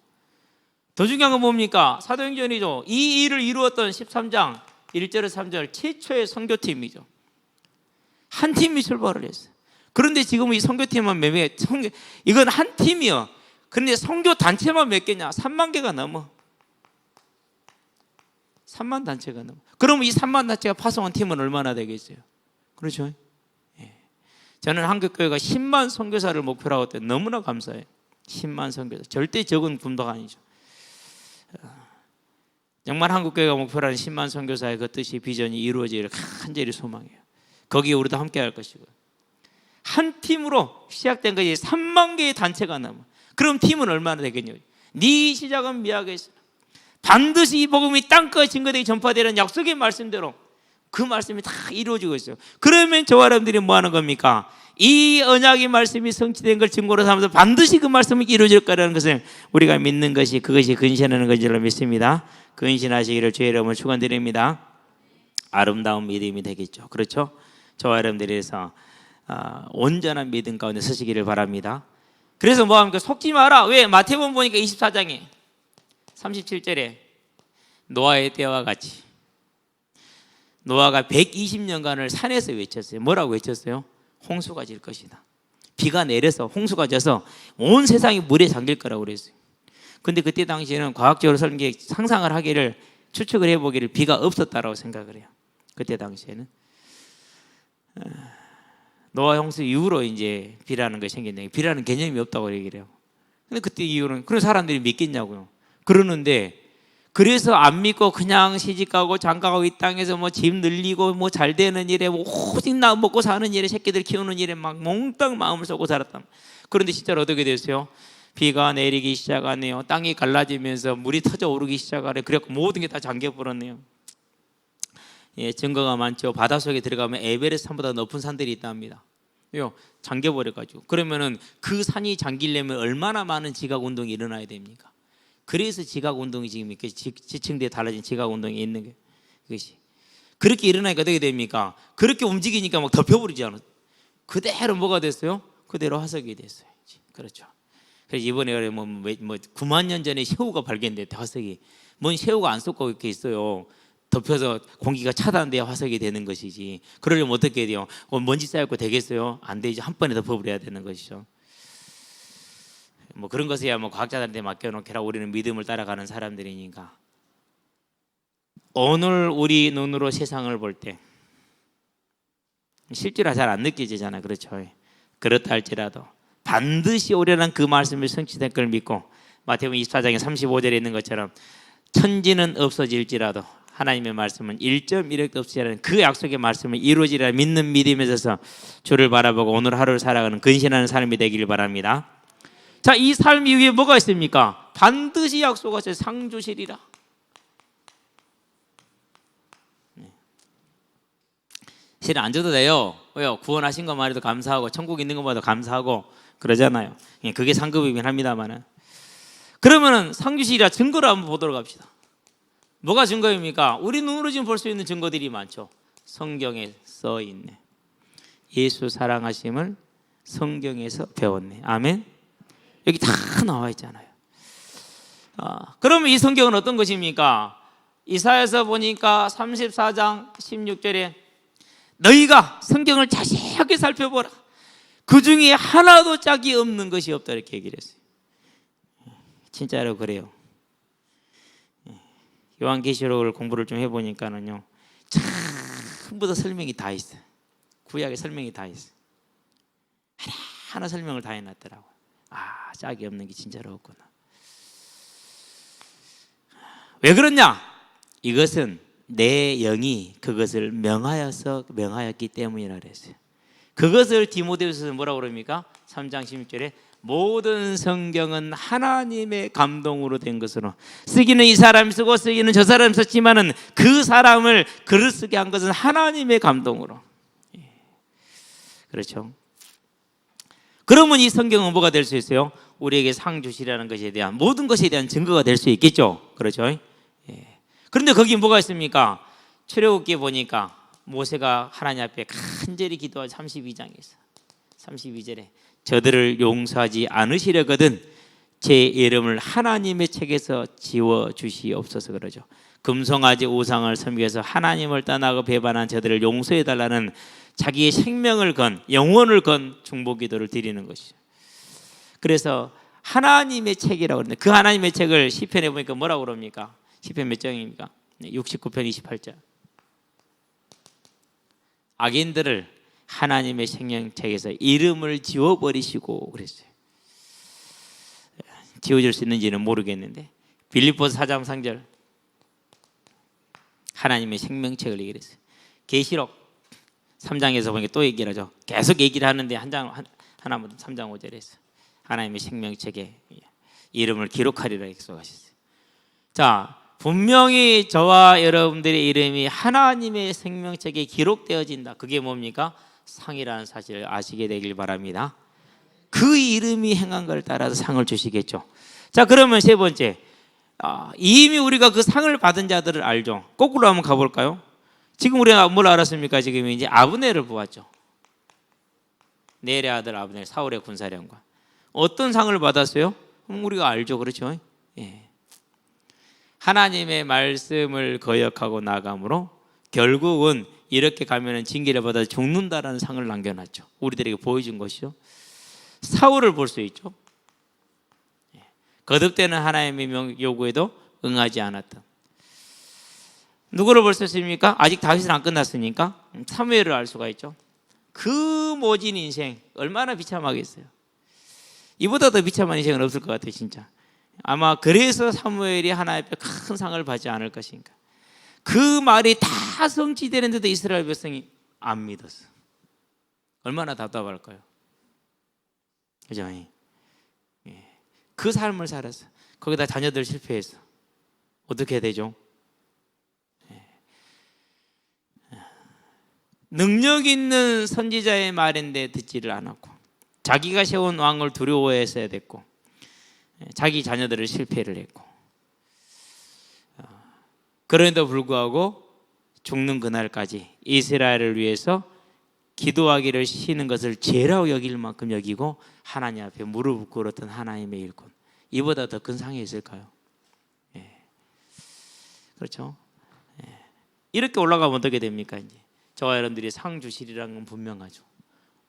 더 중요한 건 뭡니까? 사도행전이죠. 이 일을 이루었던 13장 1절에서 3절 최초의 선교팀이죠. 한 팀이 출발을 했어요. 그런데 지금 이 선교팀은 몇 개? 이건 한 팀이요. 그런데 선교 단체만 몇 개냐? 3만 개가 넘어. 3만 단체가 넘어. 그럼 이 3만 단체가 파송한 팀은 얼마나 되겠어요? 그렇죠? 저는 한국교회가 10만 선교사를 목표로 하고 있는데 너무나 감사해요. 10만 선교사. 절대 적은 군도가 아니죠. 정말 한국교회가 목표로 하는 10만 선교사의 그 뜻이 비전이 이루어지기를 간절히 소망해요. 거기에 우리도 함께 할 것이고, 한 팀으로 시작된 것이 3만 개의 단체가 넘어. 그럼 팀은 얼마나 되겠냐? 네 시작은 미약했어. 반드시 이 복음이 땅끝 증거되게 전파되는 약속의 말씀대로 그 말씀이 다 이루어지고 있어요. 그러면 저와 여러분들이 뭐 하는 겁니까? 이 언약의 말씀이 성취된 걸 증거로 삼아서 반드시 그 말씀이 이루어질 거라는 것을 우리가 믿는 것이, 그것이 근신하는 것이라 믿습니다. 근신하시기를 주의 이름으로 축원드립니다. 아름다운 믿음이 되겠죠. 그렇죠? 저와 여러분들에서 온전한 믿음 가운데 서시기를 바랍니다. 그래서 뭐 합니까? 속지 마라. 왜? 마태복음 보니까 24장에 37절에 노아의 때와 같이 노아가 120년간을 산에서 외쳤어요. 뭐라고 외쳤어요? 홍수가 질 것이다. 비가 내려서 홍수가 져서 온 세상이 물에 잠길 거라고 그랬어요. 근데 그때 당시에는 과학적으로 상상을 하기를, 추측을 해보기를 비가 없었다라고 생각을 해요. 그때 당시에는 노아 홍수 이후로 이제 비라는 것이 생겼는데, 비라는 개념이 없다고 얘기를 해요. 근데 그때 이후로는 그런 사람들이 믿겠냐고요. 그러는데, 그래서 안 믿고 그냥 시집가고 장가가고 이 땅에서 뭐 집 늘리고 뭐 잘 되는 일에 뭐 오직 나 먹고 사는 일에, 새끼들 키우는 일에 막 몽땅 마음을 쏟고 살았다. 그런데 실제로 어떻게 됐어요? 비가 내리기 시작하네요. 땅이 갈라지면서 물이 터져 오르기 시작하래. 그래서 모든 게 다 잠겨버렸네요. 예, 증거가 많죠. 바닷속에 들어가면 에베레스트 산보다 높은 산들이 있답니다. 잠겨버려가지고. 그러면은 그 산이 잠기려면 얼마나 많은 지각운동이 일어나야 됩니까? 그래서 지각운동이 지금 이렇게 지층대에 달라진 지각운동이 있는 게, 그것이 그렇게 일어나니까 어떻게 됩니까? 그렇게 움직이니까 막 덮여버리지 않아요. 그대로 뭐가 됐어요? 그대로 화석이 됐어요. 그렇죠. 그래서 이번에 뭐 9만 년 전에 새우가 발견됐대. 화석이. 뭔 새우가 안 썩고 이렇게 있어요. 덮여서 공기가 차단돼야 화석이 되는 것이지. 그러려면 어떻게 돼요? 먼지 쌓였고 되겠어요? 안 되죠. 한 번에 덮어버려야 되는 것이죠. 뭐 그런 것이야 뭐 과학자들한테 맡겨놓기라. 우리는 믿음을 따라가는 사람들이니까. 오늘 우리 눈으로 세상을 볼 때 실제로 잘 안 느껴지잖아요. 그렇죠? 그렇다 할지라도 반드시 오려는 그 말씀이 성취될 걸 믿고, 마태복음 24장에 35절에 있는 것처럼 천지는 없어질지라도 하나님의 말씀은 1.1억도 없으리라는 그 약속의 말씀을 이루어지리라 믿는 믿음에 있어서 주를 바라보고 오늘 하루를 살아가는 근신하는 삶이 되기를 바랍니다. 자, 이 삶 이후에 뭐가 있습니까? 반드시 약속하셔서 상 주시리라. 실은 안 줘도 돼요. 왜요? 구원하신 것만 해도 감사하고 천국 있는 것만 해도 감사하고 그러잖아요. 그게 상급이긴 합니다만은. 그러면은 상 주시리라 증거를 한번 보도록 합시다. 뭐가 증거입니까? 우리 눈으로 지금 볼 수 있는 증거들이 많죠. 성경에 써 있네. 예수 사랑하심을 성경에서 배웠네. 아멘. 여기 다 나와 있잖아요. 그러면 이 성경은 어떤 것입니까? 이사야서 보니까 34장 16절에 너희가 성경을 자세하게 살펴보라. 그 중에 하나도 짝이 없는 것이 없다 이렇게 얘기를 했어요. 진짜로 그래요. 요한계시록을 공부를 좀 해보니까는요, 전부 다 설명이 다 있어요. 구약에 설명이 다 있어요. 하나하나 설명을 다 해놨더라고요. 짝이 없는 게 진짜로 없구나. 왜 그러냐? 이것은 내 영이 그것을 명하였기 때문이라 그랬어요. 그것을 디모데후서에서 뭐라고 그럽니까? 3장 16절에 모든 성경은 하나님의 감동으로 된 것으로 쓰기는 이 사람이 쓰고 쓰기는 저 사람이 썼지만은 그 사람을 글을 쓰게 한 것은 하나님의 감동으로. 그렇죠? 그러면 이 성경은 뭐가 될 수 있어요? 우리에게 상 주시라는 것에 대한 모든 것에 대한 증거가 될 수 있겠죠. 그렇죠? 그런데 거기 뭐가 있습니까? 출애굽기에 보니까 모세가 하나님 앞에 간절히 기도한 32장에 있어. 32절에 저들을 용서하지 않으시려거든 제 이름을 하나님의 책에서 지워 주시옵소서 그러죠. 금송아지 우상을 섬겨서 하나님을 떠나고 배반한 저들을 용서해 달라는 자기의 생명을 건 영혼을 건 중보기도를 드리는 것이죠. 그래서 하나님의 책이라고 그러는데 그 하나님의 책을 시편에 보니까 뭐라고 그럽니까? 시편 몇 장입니까? 69편 28절. 악인들을 하나님의 생명책에서 이름을 지워버리시고 그랬어요. 지워질 수 있는지는 모르겠는데 빌립보서 4장 3절 하나님의 생명책을 얘기했어요. 계시록 3장에서 보니까 또 얘기를 하죠. 계속 얘기를 하는데 하나만 3장 5절에 했어요. 하나님의 생명책에 이름을 기록하리라 약속하셨어요. 자, 분명히 저와 여러분들의 이름이 하나님의 생명책에 기록되어진다. 그게 뭡니까? 상이라는 사실을 아시게 되길 바랍니다. 그 이름이 행한 걸 따라서 상을 주시겠죠. 자, 그러면 세 번째, 이미 우리가 그 상을 받은 자들을 알죠. 거꾸로 한번 가볼까요? 지금 우리가 뭘 알았습니까? 지금 이제 아브넬을 보았죠. 넬의 아들 아브넬, 사울의 군사령관. 어떤 상을 받았어요? 우리가 알죠, 그렇죠? 예. 하나님의 말씀을 거역하고 나감으로 결국은 이렇게 가면은 징계를 받아 죽는다라는 상을 남겨놨죠. 우리들에게 보여준 것이죠. 사울을 볼 수 있죠. 거듭되는 하나님의 요구에도 응하지 않았던. 누구를 볼 수 있습니까? 아직 다윗은 안 끝났으니까 사무엘을 알 수가 있죠. 그 모진 인생 얼마나 비참하겠어요. 이보다 더 비참한 인생은 없을 것 같아요, 진짜. 아마 그래서 사무엘이 하나님 앞에 큰 상을 받지 않을 것인가. 그 말이 다 성취되는데도 이스라엘 백성이 안 믿었어. 얼마나 답답할까요? 그죠? 그 삶을 살았어. 거기다 자녀들 실패했어. 어떻게 해야 되죠? 능력 있는 선지자의 말인데 듣지를 않았고 자기가 세운 왕을 두려워했어야 됐고 자기 자녀들을 실패를 했고 그런데도 불구하고 죽는 그날까지 이스라엘을 위해서 기도하기를 쉬는 것을 죄라고 여길 만큼 여기고 하나님 앞에 무릎 꿇었던 하나님의 일꾼, 이보다 더 큰 상이 있을까요? 그렇죠? 이렇게 올라가면 어떻게 됩니까? 이제 저와 여러분들이 상 주시리라는 건 분명하죠.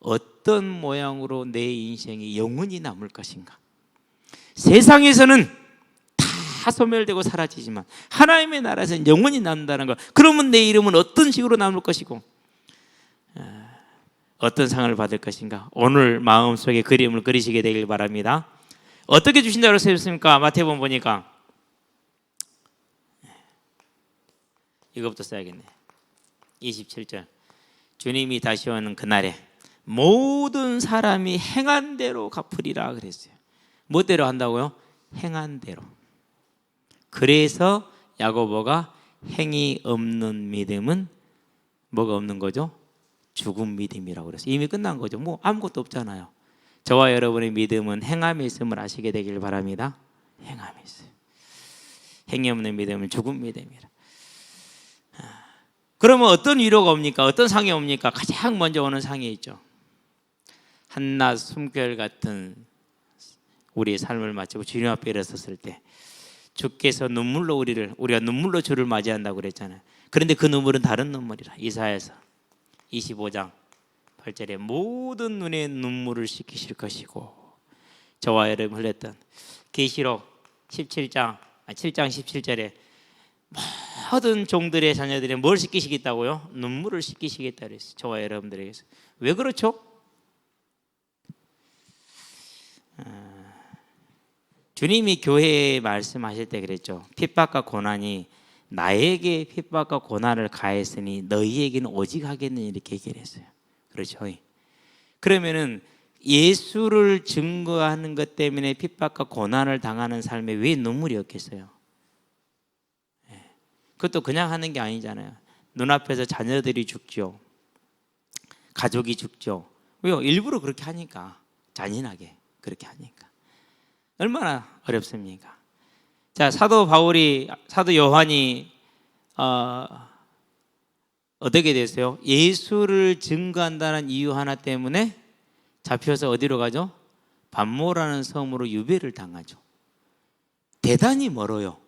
어떤 모양으로 내 인생이 영원히 남을 것인가? 세상에서는 다 소멸되고 사라지지만 하나님의 나라에서는 영원히 남는다는 것. 그러면 내 이름은 어떤 식으로 남을 것이고 어떤 상을 받을 것인가? 오늘 마음속에 그림을 그리시게 되길 바랍니다. 어떻게 주신다고 쓰셨습니까? 마태복음 보니까 이것부터 써야겠네. 27절 주님이 다시 오는 그날에 모든 사람이 행한 대로 갚으리라 그랬어요. 뭐대로 한다고요? 행한 대로. 그래서 야고보가 행이 없는 믿음은 뭐가 없는 거죠? 죽은 믿음이라고 그랬어요. 이미 끝난 거죠. 뭐 아무것도 없잖아요. 저와 여러분의 믿음은 행함에 있음을 아시게 되길 바랍니다. 행함에 있어요. 행이 없는 믿음은 죽은 믿음이라. 그러면 어떤 위로가 옵니까? 어떤 상이 옵니까? 가장 먼저 오는 상이 있죠. 한낮 숨결 같은 우리의 삶을 마치고 주님 앞에 일어섰을 때 주께서 눈물로 우리가 눈물로 주를 맞이한다고 그랬잖아요. 그런데 그 눈물은 다른 눈물이라. 이사야서 25장 8절에 모든 눈의 눈물을 씻기실 것이고 저와 여러분 흘렸던 계시록 7장 17절에 모든 종들의 자녀들이 뭘 씻기시겠다고요? 눈물을 씻기시겠다 그랬어요. 저와 여러분들에게서. 왜 그렇죠? 주님이 교회에 말씀하실 때 그랬죠. 핍박과 고난이 나에게 핍박과 고난을 가했으니 너희에게는 오직 하겠느니 이렇게 얘기를 했어요. 그렇죠. 그러면은 예수를 증거하는 것 때문에 핍박과 고난을 당하는 삶에 왜 눈물이 없겠어요? 그것도 그냥 하는 게 아니잖아요. 눈앞에서 자녀들이 죽죠. 가족이 죽죠. 왜요? 일부러 그렇게 하니까. 잔인하게 그렇게 하니까. 얼마나 어렵습니까? 자, 사도 요한이 어떻게 됐어요? 예수를 증거한다는 이유 하나 때문에 잡혀서 어디로 가죠? 반모라는 섬으로 유배를 당하죠. 대단히 멀어요.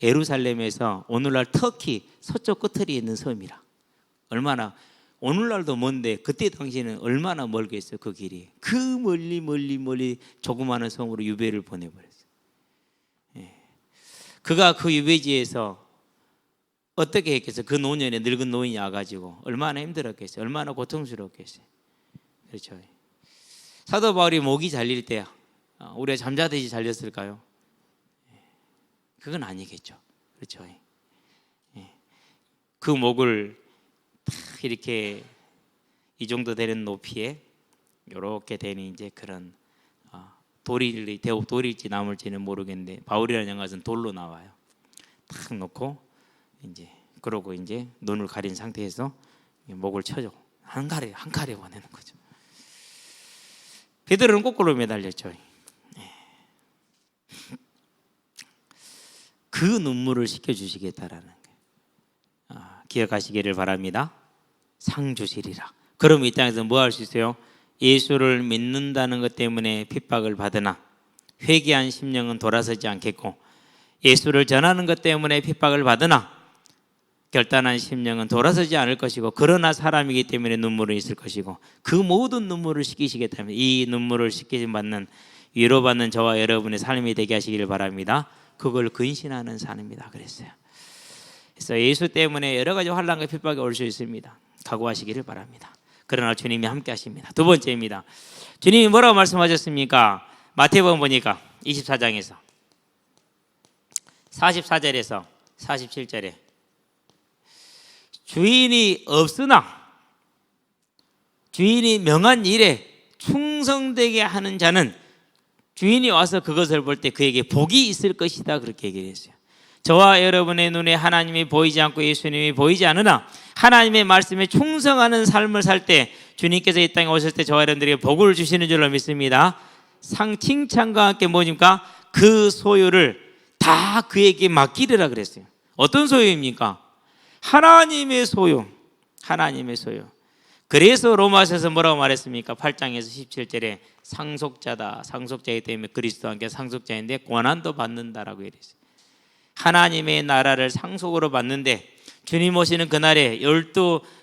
예루살렘에서 오늘날 터키 서쪽 끝에 있는 섬이라. 얼마나 오늘날도 먼데 그때 당시에는 얼마나 멀겠어요. 그 길이. 그 멀리 조그마한 섬으로 유배를 보내버렸어요. 그가 그 유배지에서 어떻게 했겠어요? 그 노년에 늙은 노인이 와가지고 얼마나 힘들었겠어요? 얼마나 고통스럽겠어요? 그렇죠. 사도 바울이 목이 잘릴 때 우리가 잠자듯이 잘렸을까요? 그건 아니겠죠. 그렇죠. 그 목을 딱 이렇게 이 정도 되는 높이에 이렇게 되는 이제 그런 돌일지 나물지는 모르겠는데 바울이라는 것은 돌로 나와요. 딱 놓고 이제 그러고 이제 눈을 가린 상태에서 목을 쳐줘. 한 칼에 보내는 거죠. 베드로는 거꾸로 매달렸죠. 그 눈물을 씻겨주시겠다라는 거예요. 기억하시기를 바랍니다. 상 주시리라. 그럼 이 땅에서 뭐 할 수 있어요? 예수를 믿는다는 것 때문에 핍박을 받으나 회개한 심령은 돌아서지 않겠고, 예수를 전하는 것 때문에 핍박을 받으나 결단한 심령은 돌아서지 않을 것이고, 그러나 사람이기 때문에 눈물은 있을 것이고, 그 모든 눈물을 씻기시겠다면 이 눈물을 씻기심 받는, 위로받는 저와 여러분의 삶이 되게 하시기를 바랍니다. 그걸 근신하는 삶입니다. 그랬어요. 그래서 예수 때문에 여러 가지 환난과 핍박이 올 수 있습니다. 각오하시기를 바랍니다. 그러나 주님이 함께 하십니다. 두 번째입니다. 주님이 뭐라고 말씀하셨습니까? 마태복음 보니까 24장에서 44절에서 47절에 주인이 없으나 주인이 명한 일에 충성되게 하는 자는 주인이 와서 그것을 볼 때 그에게 복이 있을 것이다, 그렇게 얘기를 했어요. 저와 여러분의 눈에 하나님이 보이지 않고 예수님이 보이지 않으나 하나님의 말씀에 충성하는 삶을 살 때 주님께서 이 땅에 오실 때 저와 여러분들에게 복을 주시는 줄로 믿습니다. 칭찬과 함께 뭐입니까? 그 소유를 다 그에게 맡기리라 그랬어요. 어떤 소유입니까? 하나님의 소유. 하나님의 소유. 그래서 로마서에서 뭐라고 말했습니까? 8장에서 17절에 상속자다. 상속자이기 때문에 그리스도와 함께 상속자인데 고난도 받는다라고 얘기했어요. 하나님의 나라를 상속으로 받는데 주님 오시는 그날에 12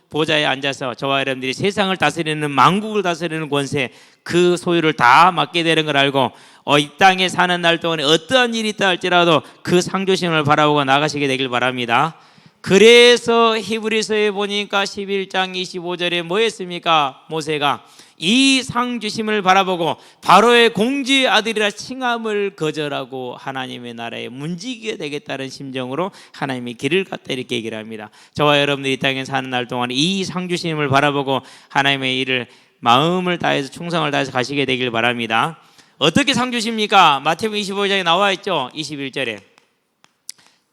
보좌에 앉아서 저와 여러분들이 세상을 다스리는, 만국을 다스리는 권세, 그 소유를 다 맡게 되는 걸 알고 이 땅에 사는 날 동안에 어떠한 일이 있다 할지라도 그 상조심을 바라보고 나가시게 되길 바랍니다. 그래서 히브리서에 보니까 11장 25절에 뭐 했습니까? 모세가 이 상주심을 바라보고 바로의 공주의 아들이라 칭함을 거절하고 하나님의 나라에 문지기게 되겠다는 심정으로 하나님의 길을 갔다, 이렇게 얘기를 합니다. 저와 여러분들이 이 땅에 사는 날 동안 이 상주심을 바라보고 하나님의 일을 마음을 다해서 충성을 다해서 가시게 되길 바랍니다. 어떻게 상주십니까? 마태복음 25장에 나와 있죠. 21절에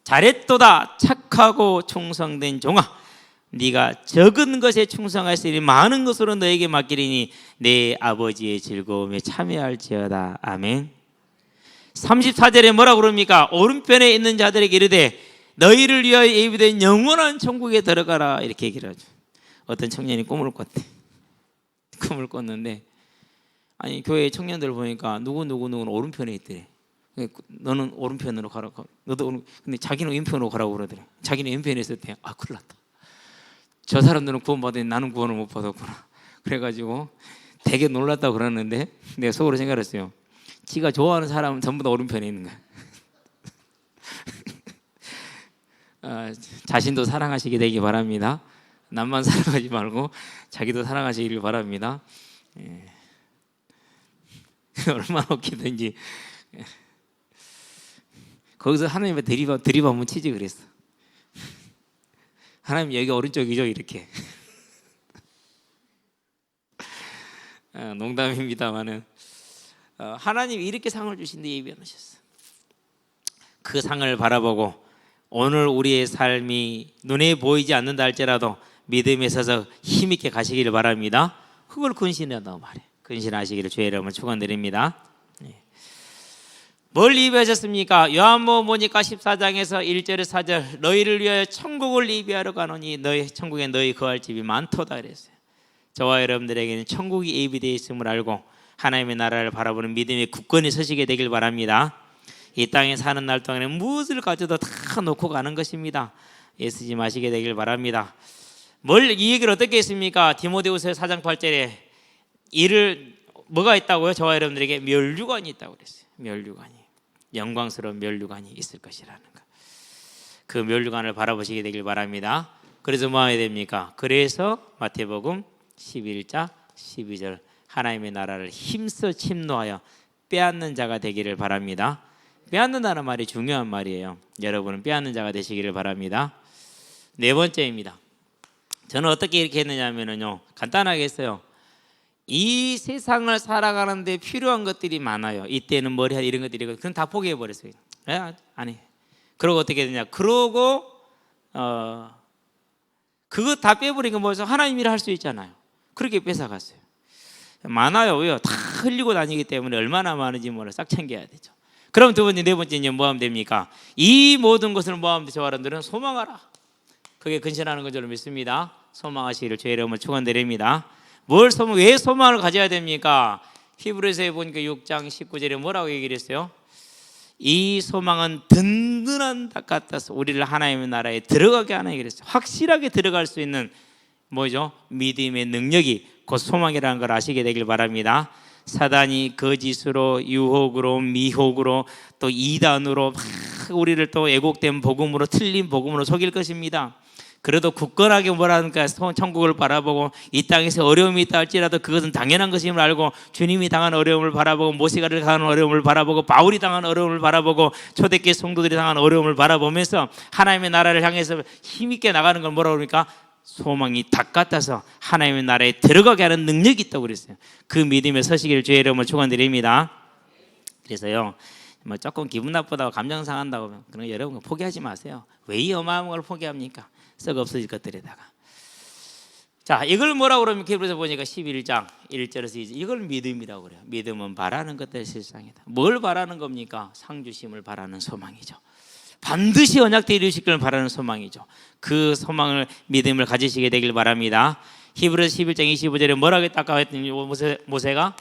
잘했도다 착하고 충성된 종아, 네가 적은 것에 충성하시니 많은 것으로 너에게 맡기리니 내 아버지의 즐거움에 참여할지어다. 아멘. 34절에 뭐라고 그럽니까? 오른편에 있는 자들에게 이르되 너희를 위하여 예비된 영원한 천국에 들어가라, 이렇게 얘기를 하죠. 어떤 청년이 꿈을 꿨대. 꿈을 꿨는데 아니 교회 청년들 보니까 누구는 오른편에 있더래. 너는 오른편으로 가라고. 너도 근데 자기는 왼편으로 가라고 그러더래. 자기는 왼편에 있을 때 큰일 났다. 저 사람들은 구원 받았는데 나는 구원을 못 받았구나. 그래가지고 되게 놀랐다고 그러는데 내가 속으로 생각했어요. 지가 좋아하는 사람은 전부 다 오른편에 있는 거야. 자신도 사랑하시게 되기 바랍니다. 남만 사랑하지 말고 자기도 사랑하시길 바랍니다. 얼마나 웃기든지 거기서 하나님의 드립 한번 치지 그랬어. 하나님 여기 오른쪽이죠 이렇게. 농담입니다만은 하나님이 이렇게 상을 주신데 예비하셨어. 그 상을 바라보고 오늘 우리의 삶이 눈에 보이지 않는다 할지라도 믿음에 서서 힘있게 가시기를 바랍니다. 그걸 근신한다고 말해. 근신하시기를 주의 이름으로 축원드립니다. 뭘 예비하셨습니까? 요한복음 보니까 14장에서 1절에 4절 너희를 위하여 천국을 예비하러 가노니 너희 천국에 너희 거할 집이 많도다 그랬어요. 저와 여러분들에게는 천국이 예비되어 있음을 알고 하나님의 나라를 바라보는 믿음의 굳건히 서시게 되길 바랍니다. 이 땅에 사는 날 동안에 무엇을 가져도 다 놓고 가는 것입니다. 애쓰지 마시게 되길 바랍니다. 이 얘기를 어떻게 했습니까? 디모데후서 4장 8절에 뭐가 있다고요? 저와 여러분들에게 멸류관이 있다고 그랬어요. 멸류관이, 영광스러운 멸류관이 있을 것이라는 것. 그 멸류관을 바라보시게 되길 바랍니다. 그래서 뭐 해야 됩니까? 그래서 마태복음 11장 12절 하나님의 나라를 힘써 침노하여 빼앗는 자가 되기를 바랍니다. 빼앗는다는 말이 중요한 말이에요. 여러분은 빼앗는 자가 되시기를 바랍니다. 네 번째입니다. 저는 어떻게 이렇게 했느냐면요, 간단하게 했어요. 이 세상을 살아가는데 필요한 것들이 많아요. 이때는 머리 이런 것들이 그건 다 포기해 버렸어요. 아니. 그러고 어떻게 되냐? 그러고 그거 다 빼버리니까 뭐죠? 하나님 일을 할 수 있잖아요. 그렇게 뺏어갔어요. 많아요. 왜요? 다 흘리고 다니기 때문에 얼마나 많은지 몰라 싹 챙겨야 되죠. 그럼 두 번째, 네 번째 이제 뭐 하면 됩니까? 이 모든 것을 뭐 하면 저와 여러분들은 소망하라. 그게 근신하는 것으로 믿습니다. 소망하시기를 주의 이름으로 축원드립니다. 왜 소망을 가져야 됩니까? 히브리서에 보니까 6장 19절에 뭐라고 얘기를 했어요? 이 소망은 든든한 닭 같아서 우리를 하나님의 나라에 들어가게 하는 얘기를 했어요. 확실하게 들어갈 수 있는 뭐죠? 믿음의 능력이 곧 소망이라는 걸 아시게 되길 바랍니다. 사단이 거짓으로, 유혹으로, 미혹으로, 또 이단으로 막 우리를 또 애곡된 복음으로, 틀린 복음으로 속일 것입니다. 그래도 굳건하게 뭐라니까 천국을 바라보고 이 땅에서 어려움이 있다 할지라도 그것은 당연한 것임을 알고 주님이 당한 어려움을 바라보고 모세가 당한 어려움을 바라보고 바울이 당한 어려움을 바라보고 초대교회 성도들이 당한 어려움을 바라보면서 하나님의 나라를 향해서 힘있게 나가는 걸 뭐라고 그러니까 소망이 닭 같아서 하나님의 나라에 들어가게 하는 능력이 있다고 그랬어요. 그 믿음에 서시기를 주의 이름으로 축원드립니다. 그래서요, 뭐 조금 기분 나쁘다고 감정 상한다고 하면 그런 여러분 포기하지 마세요. 왜 이 어마어마한 걸 포기합니까? 썩 없어질 것들에다가. 자, 이걸 뭐라고 그러면 히브리서 보니까 11장 1절에서 2절 이걸 믿음이라고 그래요. 믿음은 바라는 것들 실상이다. 뭘 바라는 겁니까? 상 주심을 바라는 소망이죠. 반드시 언약되어 이루시기를 바라는 소망이죠. 그 소망을 믿음을 가지시게 되길 바랍니다. 히브리서 11장 25절에 뭐라고 했다고 했더니 모세가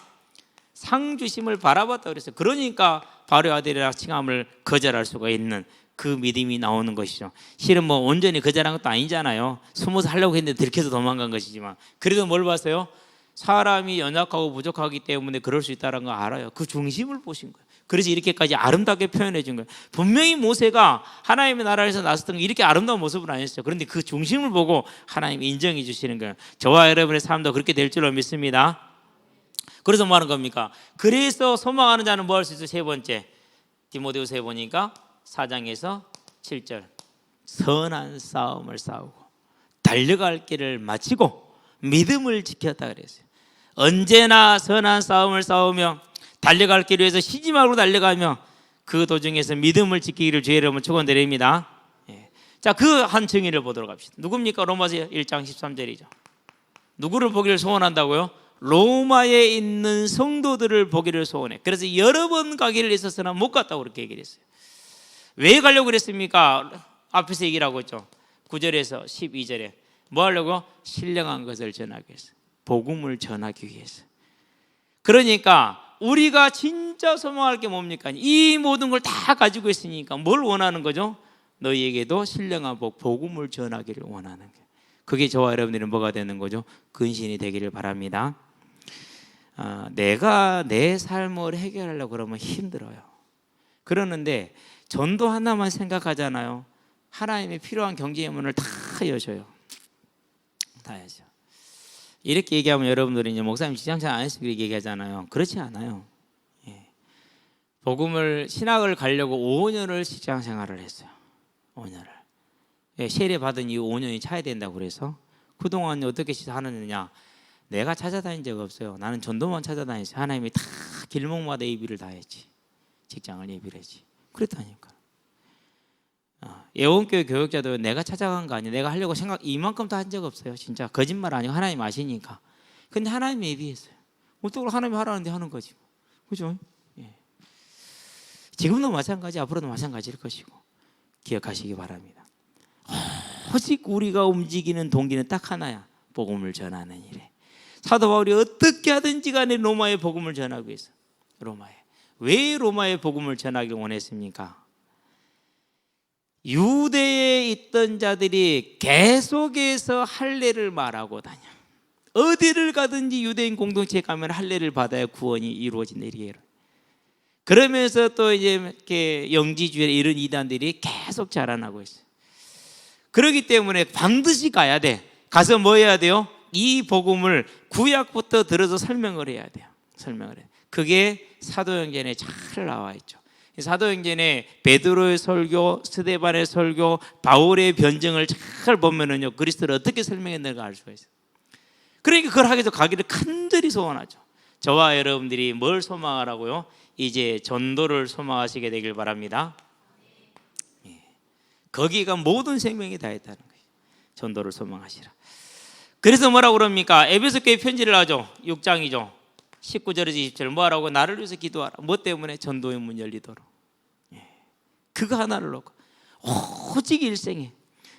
상 주심을 바라봤다고 그랬어요. 그러니까 바로의 아들이라 칭함을 거절할 수가 있는 그 믿음이 나오는 것이죠. 실은 뭐 온전히 거절한 것도 아니잖아요. 숨어서 하려고 했는데 들켜서 도망간 것이지만 그래도 뭘 봤어요? 사람이 연약하고 부족하기 때문에 그럴 수 있다는 거 알아요. 그 중심을 보신 거예요. 그래서 이렇게까지 아름답게 표현해 준 거예요. 분명히 모세가 하나님의 나라에서 나섰던 게 이렇게 아름다운 모습은 아니었어요. 그런데 그 중심을 보고 하나님이 인정해 주시는 거예요. 저와 여러분의 삶도 그렇게 될 줄로 믿습니다. 그래서 뭐 하는 겁니까? 그래서 소망하는 자는 뭐 할 수 있어요? 세 번째 디모데후서에 보니까 4장에서 7절 선한 싸움을 싸우고 달려갈 길을 마치고 믿음을 지켰다 그랬어요. 언제나 선한 싸움을 싸우며 달려갈 길을 위해서 쉬지 말고 달려가며 그 도중에서 믿음을 지키기를 주의 이름으로 축원드립니다. 자, 그 한 증인을 보도록 합시다. 누굽니까? 로마서 1장 13절이죠. 누구를 보기를 소원한다고요? 로마에 있는 성도들을 보기를 소원해. 그래서 여러 번 가기를 했었으나 못 갔다고 그렇게 얘기를 했어요. 왜 가려고 그랬습니까? 앞에서 얘기를 하고 있죠. 9절에서 12절에 뭐 하려고? 신령한 것을 전하기 위해서, 복음을 전하기 위해서. 그러니까 우리가 진짜 소망할 게 뭡니까? 이 모든 걸 다 가지고 있으니까 뭘 원하는 거죠? 너희에게도 신령한 복음을 전하기를 원하는 거예요. 그게 저와 여러분들은 뭐가 되는 거죠? 근신이 되기를 바랍니다. 내가 내 삶을 해결하려고 그러면 힘들어요. 그러는데 전도 하나만 생각하잖아요. 하나님의 필요한 경제의 문을 다 여셔요. 다 여셔. 이렇게 얘기하면 여러분들이 이제 목사님 지장차 안 했으면 이렇게 얘기하잖아요. 그렇지 않아요. 복음을 신학을 가려고 5년을 직장 생활을 했어요. 5년을. 예, 세례 받은 이후 5년이 차야 된다고 그래서 그동안 어떻게 하느냐. 내가 찾아다닌 적 없어요. 나는 전도만 찾아다녔어요. 하나님이 다 길목마다 예비를 다 했지. 직장을 예비를 했지. 그랬다니까. 예원교회 교역자도 내가 찾아간 거 아니에요. 내가 하려고 생각 이만큼도 한 적 없어요. 진짜 거짓말 아니고 하나님 아시니까. 근데 하나님이 예비했어요. 어떻게 하나님이 하라는데 하는 거지. 그죠? 예. 지금도 마찬가지, 앞으로도 마찬가지일 것이고 기억하시기 바랍니다. 오직 우리가 움직이는 동기는 딱 하나야. 복음을 전하는 일에. 사도 바울이 어떻게 하든지 간에 로마의 복음을 전하고 있어. 로마에. 왜 로마의 복음을 전하기를 원했습니까? 유대에 있던 자들이 계속해서 할례를 말하고 다녀. 어디를 가든지 유대인 공동체에 가면 할례를 받아야 구원이 이루어진다. 이렇게. 그러면서 또 이제 이렇게 영지주의 이런 이단들이 계속 자라나고 있어요. 그렇기 때문에 반드시 가야 돼. 가서 뭐 해야 돼요? 이 복음을 구약부터 들어서 설명을 해야 돼요. 설명을 해. 그게 사도행전에 잘 나와 있죠. 사도행전에 베드로의 설교, 스데반의 설교, 바울의 변증을 잘 보면은요, 그리스도를 어떻게 설명했는가 알 수가 있어요. 그러니까 그걸 하기 위해서 가기를 간절히 소원하죠. 저와 여러분들이 뭘 소망하라고요? 이제 전도를 소망하시게 되길 바랍니다. 거기가 모든 생명이 다 있다는 거예요. 전도를 소망하시라. 그래서 뭐라고 그럽니까? 에베소 교회 편지를 하죠. 6장이죠. 19절에서 20절 뭐 하라고? 나를 위해서 기도하라. 뭐 때문에? 전도의 문 열리도록. 그거 하나를 놓고 오직 일생에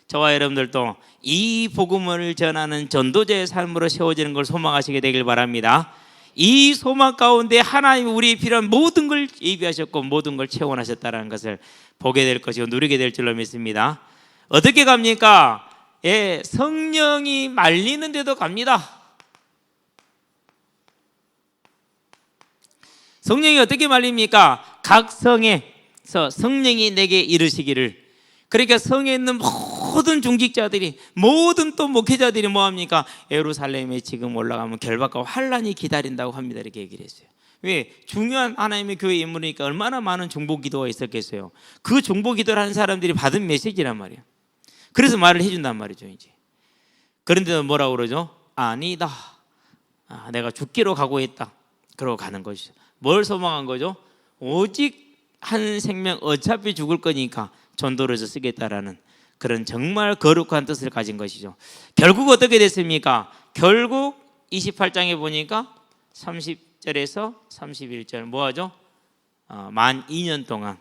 저와 여러분들도 이 복음을 전하는 전도자의 삶으로 세워지는 걸 소망하시게 되길 바랍니다. 이 소망 가운데 하나님이 우리의 필요한 모든 걸 예비하셨고 모든 걸 채워나셨다는 것을 보게 될 것이고 누리게 될 줄로 믿습니다. 어떻게 갑니까? 예, 성령이 말리는 데도 갑니다. 성령이 어떻게 말립니까? 각 성에서 성령이 내게 이르시기를. 그러니까 성에 있는 모든 중직자들이 모든 또 목회자들이 뭐합니까? 예루살렘에 지금 올라가면 결박과 환란이 기다린다고 합니다. 이렇게 얘기를 했어요. 왜? 중요한 하나님의 교회 인물이니까 얼마나 많은 중보 기도가 있었겠어요. 그 중보 기도를 하는 사람들이 받은 메시지란 말이에요. 그래서 말을 해준단 말이죠. 이제 그런데도 뭐라고 그러죠? 아니다. 내가 죽기로 가고 있다. 그러고 가는 것이죠. 뭘 소망한 거죠? 오직 한 생명 어차피 죽을 거니까 전도를 해서 쓰겠다라는 그런 정말 거룩한 뜻을 가진 것이죠. 결국 어떻게 됐습니까? 결국 28장에 보니까 30절에서 31절 뭐하죠? 만 2년 동안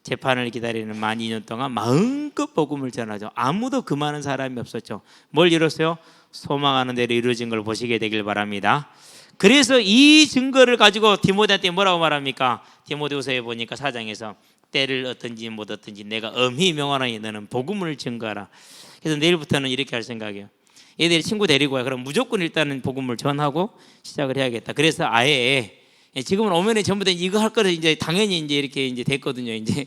재판을 기다리는 만 2년 동안 마음껏 복음을 전하죠. 아무도 그 많은 사람이 없었죠. 뭘 이뤘어요? 소망하는 대로 이루어진 걸 보시게 되길 바랍니다. 그래서 이 증거를 가지고 디모데한테 뭐라고 말합니까? 디모데후서에 보니까 4장에서 때를 어떤지 못 어떤지 내가 엄히 명하노니 너는 복음을 증거하라. 그래서 내일부터는 이렇게 할 생각이에요. 얘들이 친구 데리고 와요. 그럼 무조건 일단은 복음을 전하고 시작을 해야겠다. 그래서 아예 지금은 오면에 전부 다 이거 할 거를 이제 당연히 이제 이렇게 이제 됐거든요. 이제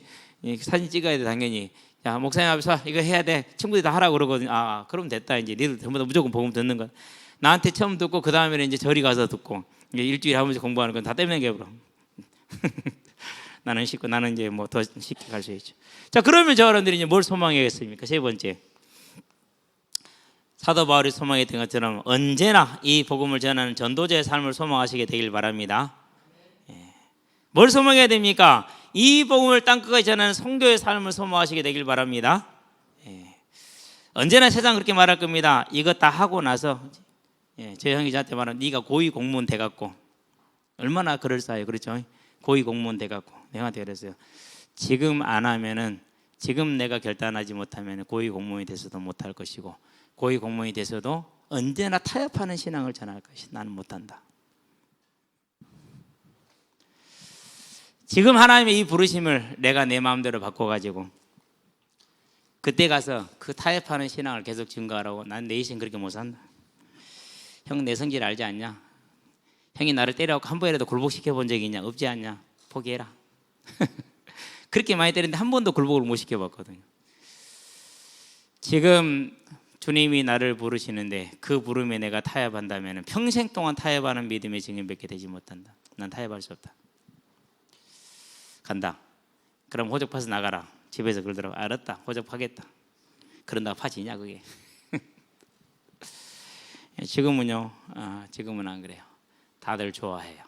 사진 찍어야 돼 당연히. 야 목사님 앞에서 이거 해야 돼. 친구들이 다 하라고 그러거든요. 그럼 됐다 이제 니들 전부 다 무조건 복음 듣는 거. 나한테 처음 듣고 그 다음에는 이제 저리 가서 듣고 이제 일주일에 한 번씩 공부하는 건 다 떼면 게 그럼. 나는 쉽고 나는 이제 뭐 더 쉽게 갈 수 있죠. 자 그러면 저 사람들이 이제 뭘 소망하겠습니까? 세 번째 사도 바울이 소망했던 것처럼 언제나 이 복음을 전하는 전도자의 삶을 소망하시게 되길 바랍니다. 뭘 소망해야 됩니까? 이 복음을 땅끝까지 전하는 성도의 삶을 소망하시게 되길 바랍니다. 언제나 세상 그렇게 말할 겁니다. 이거 다 하고 나서 제 형이 저한테 말하면 네가 고위 공무원 돼갖고 얼마나 그럴싸해요. 그렇죠? 고위 공무원 돼갖고 내가 그랬어요. 지금 안 하면은 지금 내가 결단하지 못하면 고위 공무원이 돼서도 못할 것이고 고위 공무원이 돼서도 언제나 타협하는 신앙을 전할 것이 나는 못한다. 지금 하나님의 이 부르심을 내가 내 마음대로 바꿔가지고 그때 가서 그 타협하는 신앙을 계속 증거하라고 난 내 인생 그렇게 못 산다. 형 내 성질 알지 않냐? 형이 나를 때려갖고 한 번이라도 굴복시켜 본 적이 있냐? 없지 않냐? 포기해라. 그렇게 많이 때렸는데 한 번도 굴복을 못 시켜봤거든요. 지금 주님이 나를 부르시는데 그 부름에 내가 타협한다면 평생 동안 타협하는 믿음의 증인 뵙게 되지 못한다. 난 타협할 수 없다. 간다. 그럼 호적 파서 나가라. 집에서 그러더라고. 알았다. 호적 파겠다. 그런다고 파지냐 그게. 지금은요. 지금은 안 그래요. 다들 좋아해요.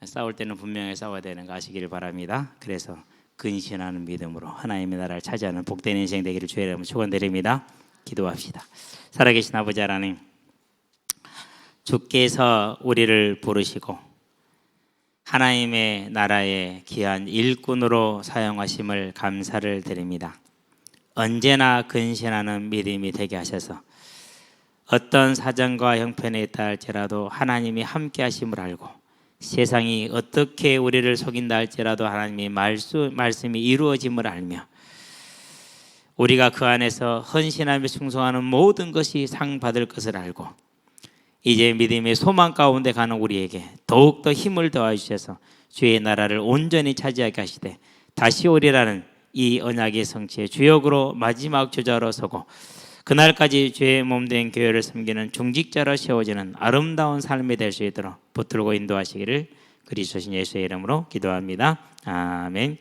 싸울 때는 분명히 싸워야 되는 거 아시기를 바랍니다. 그래서 근신하는 믿음으로 하나님의 나라를 차지하는 복된 인생 되기를 주의 이름으로 축원드립니다. 기도합시다. 살아계신 아버지 하나님, 주께서 우리를 부르시고 하나님의 나라의 귀한 일꾼으로 사용하심을 감사를 드립니다. 언제나 근신하는 믿음이 되게 하셔서 어떤 사정과 형편에 있다 할지라도 하나님이 함께 하심을 알고 세상이 어떻게 우리를 속인다 할지라도 하나님의 말씀이 이루어짐을 알며 우리가 그 안에서 헌신하며 충성하는 모든 것이 상 받을 것을 알고 이제 믿음의 소망 가운데 가는 우리에게 더욱더 힘을 더하 주셔서 주의 나라를 온전히 차지하게 하시되 다시 오리라는 이 언약의 성취의 주역으로 마지막 주자로 서고 그날까지 주의 몸된 교회를 섬기는 중직자로 세워지는 아름다운 삶이 될 수 있도록 붙들고 인도하시기를 그리스도 예수의 이름으로 기도합니다. 아멘.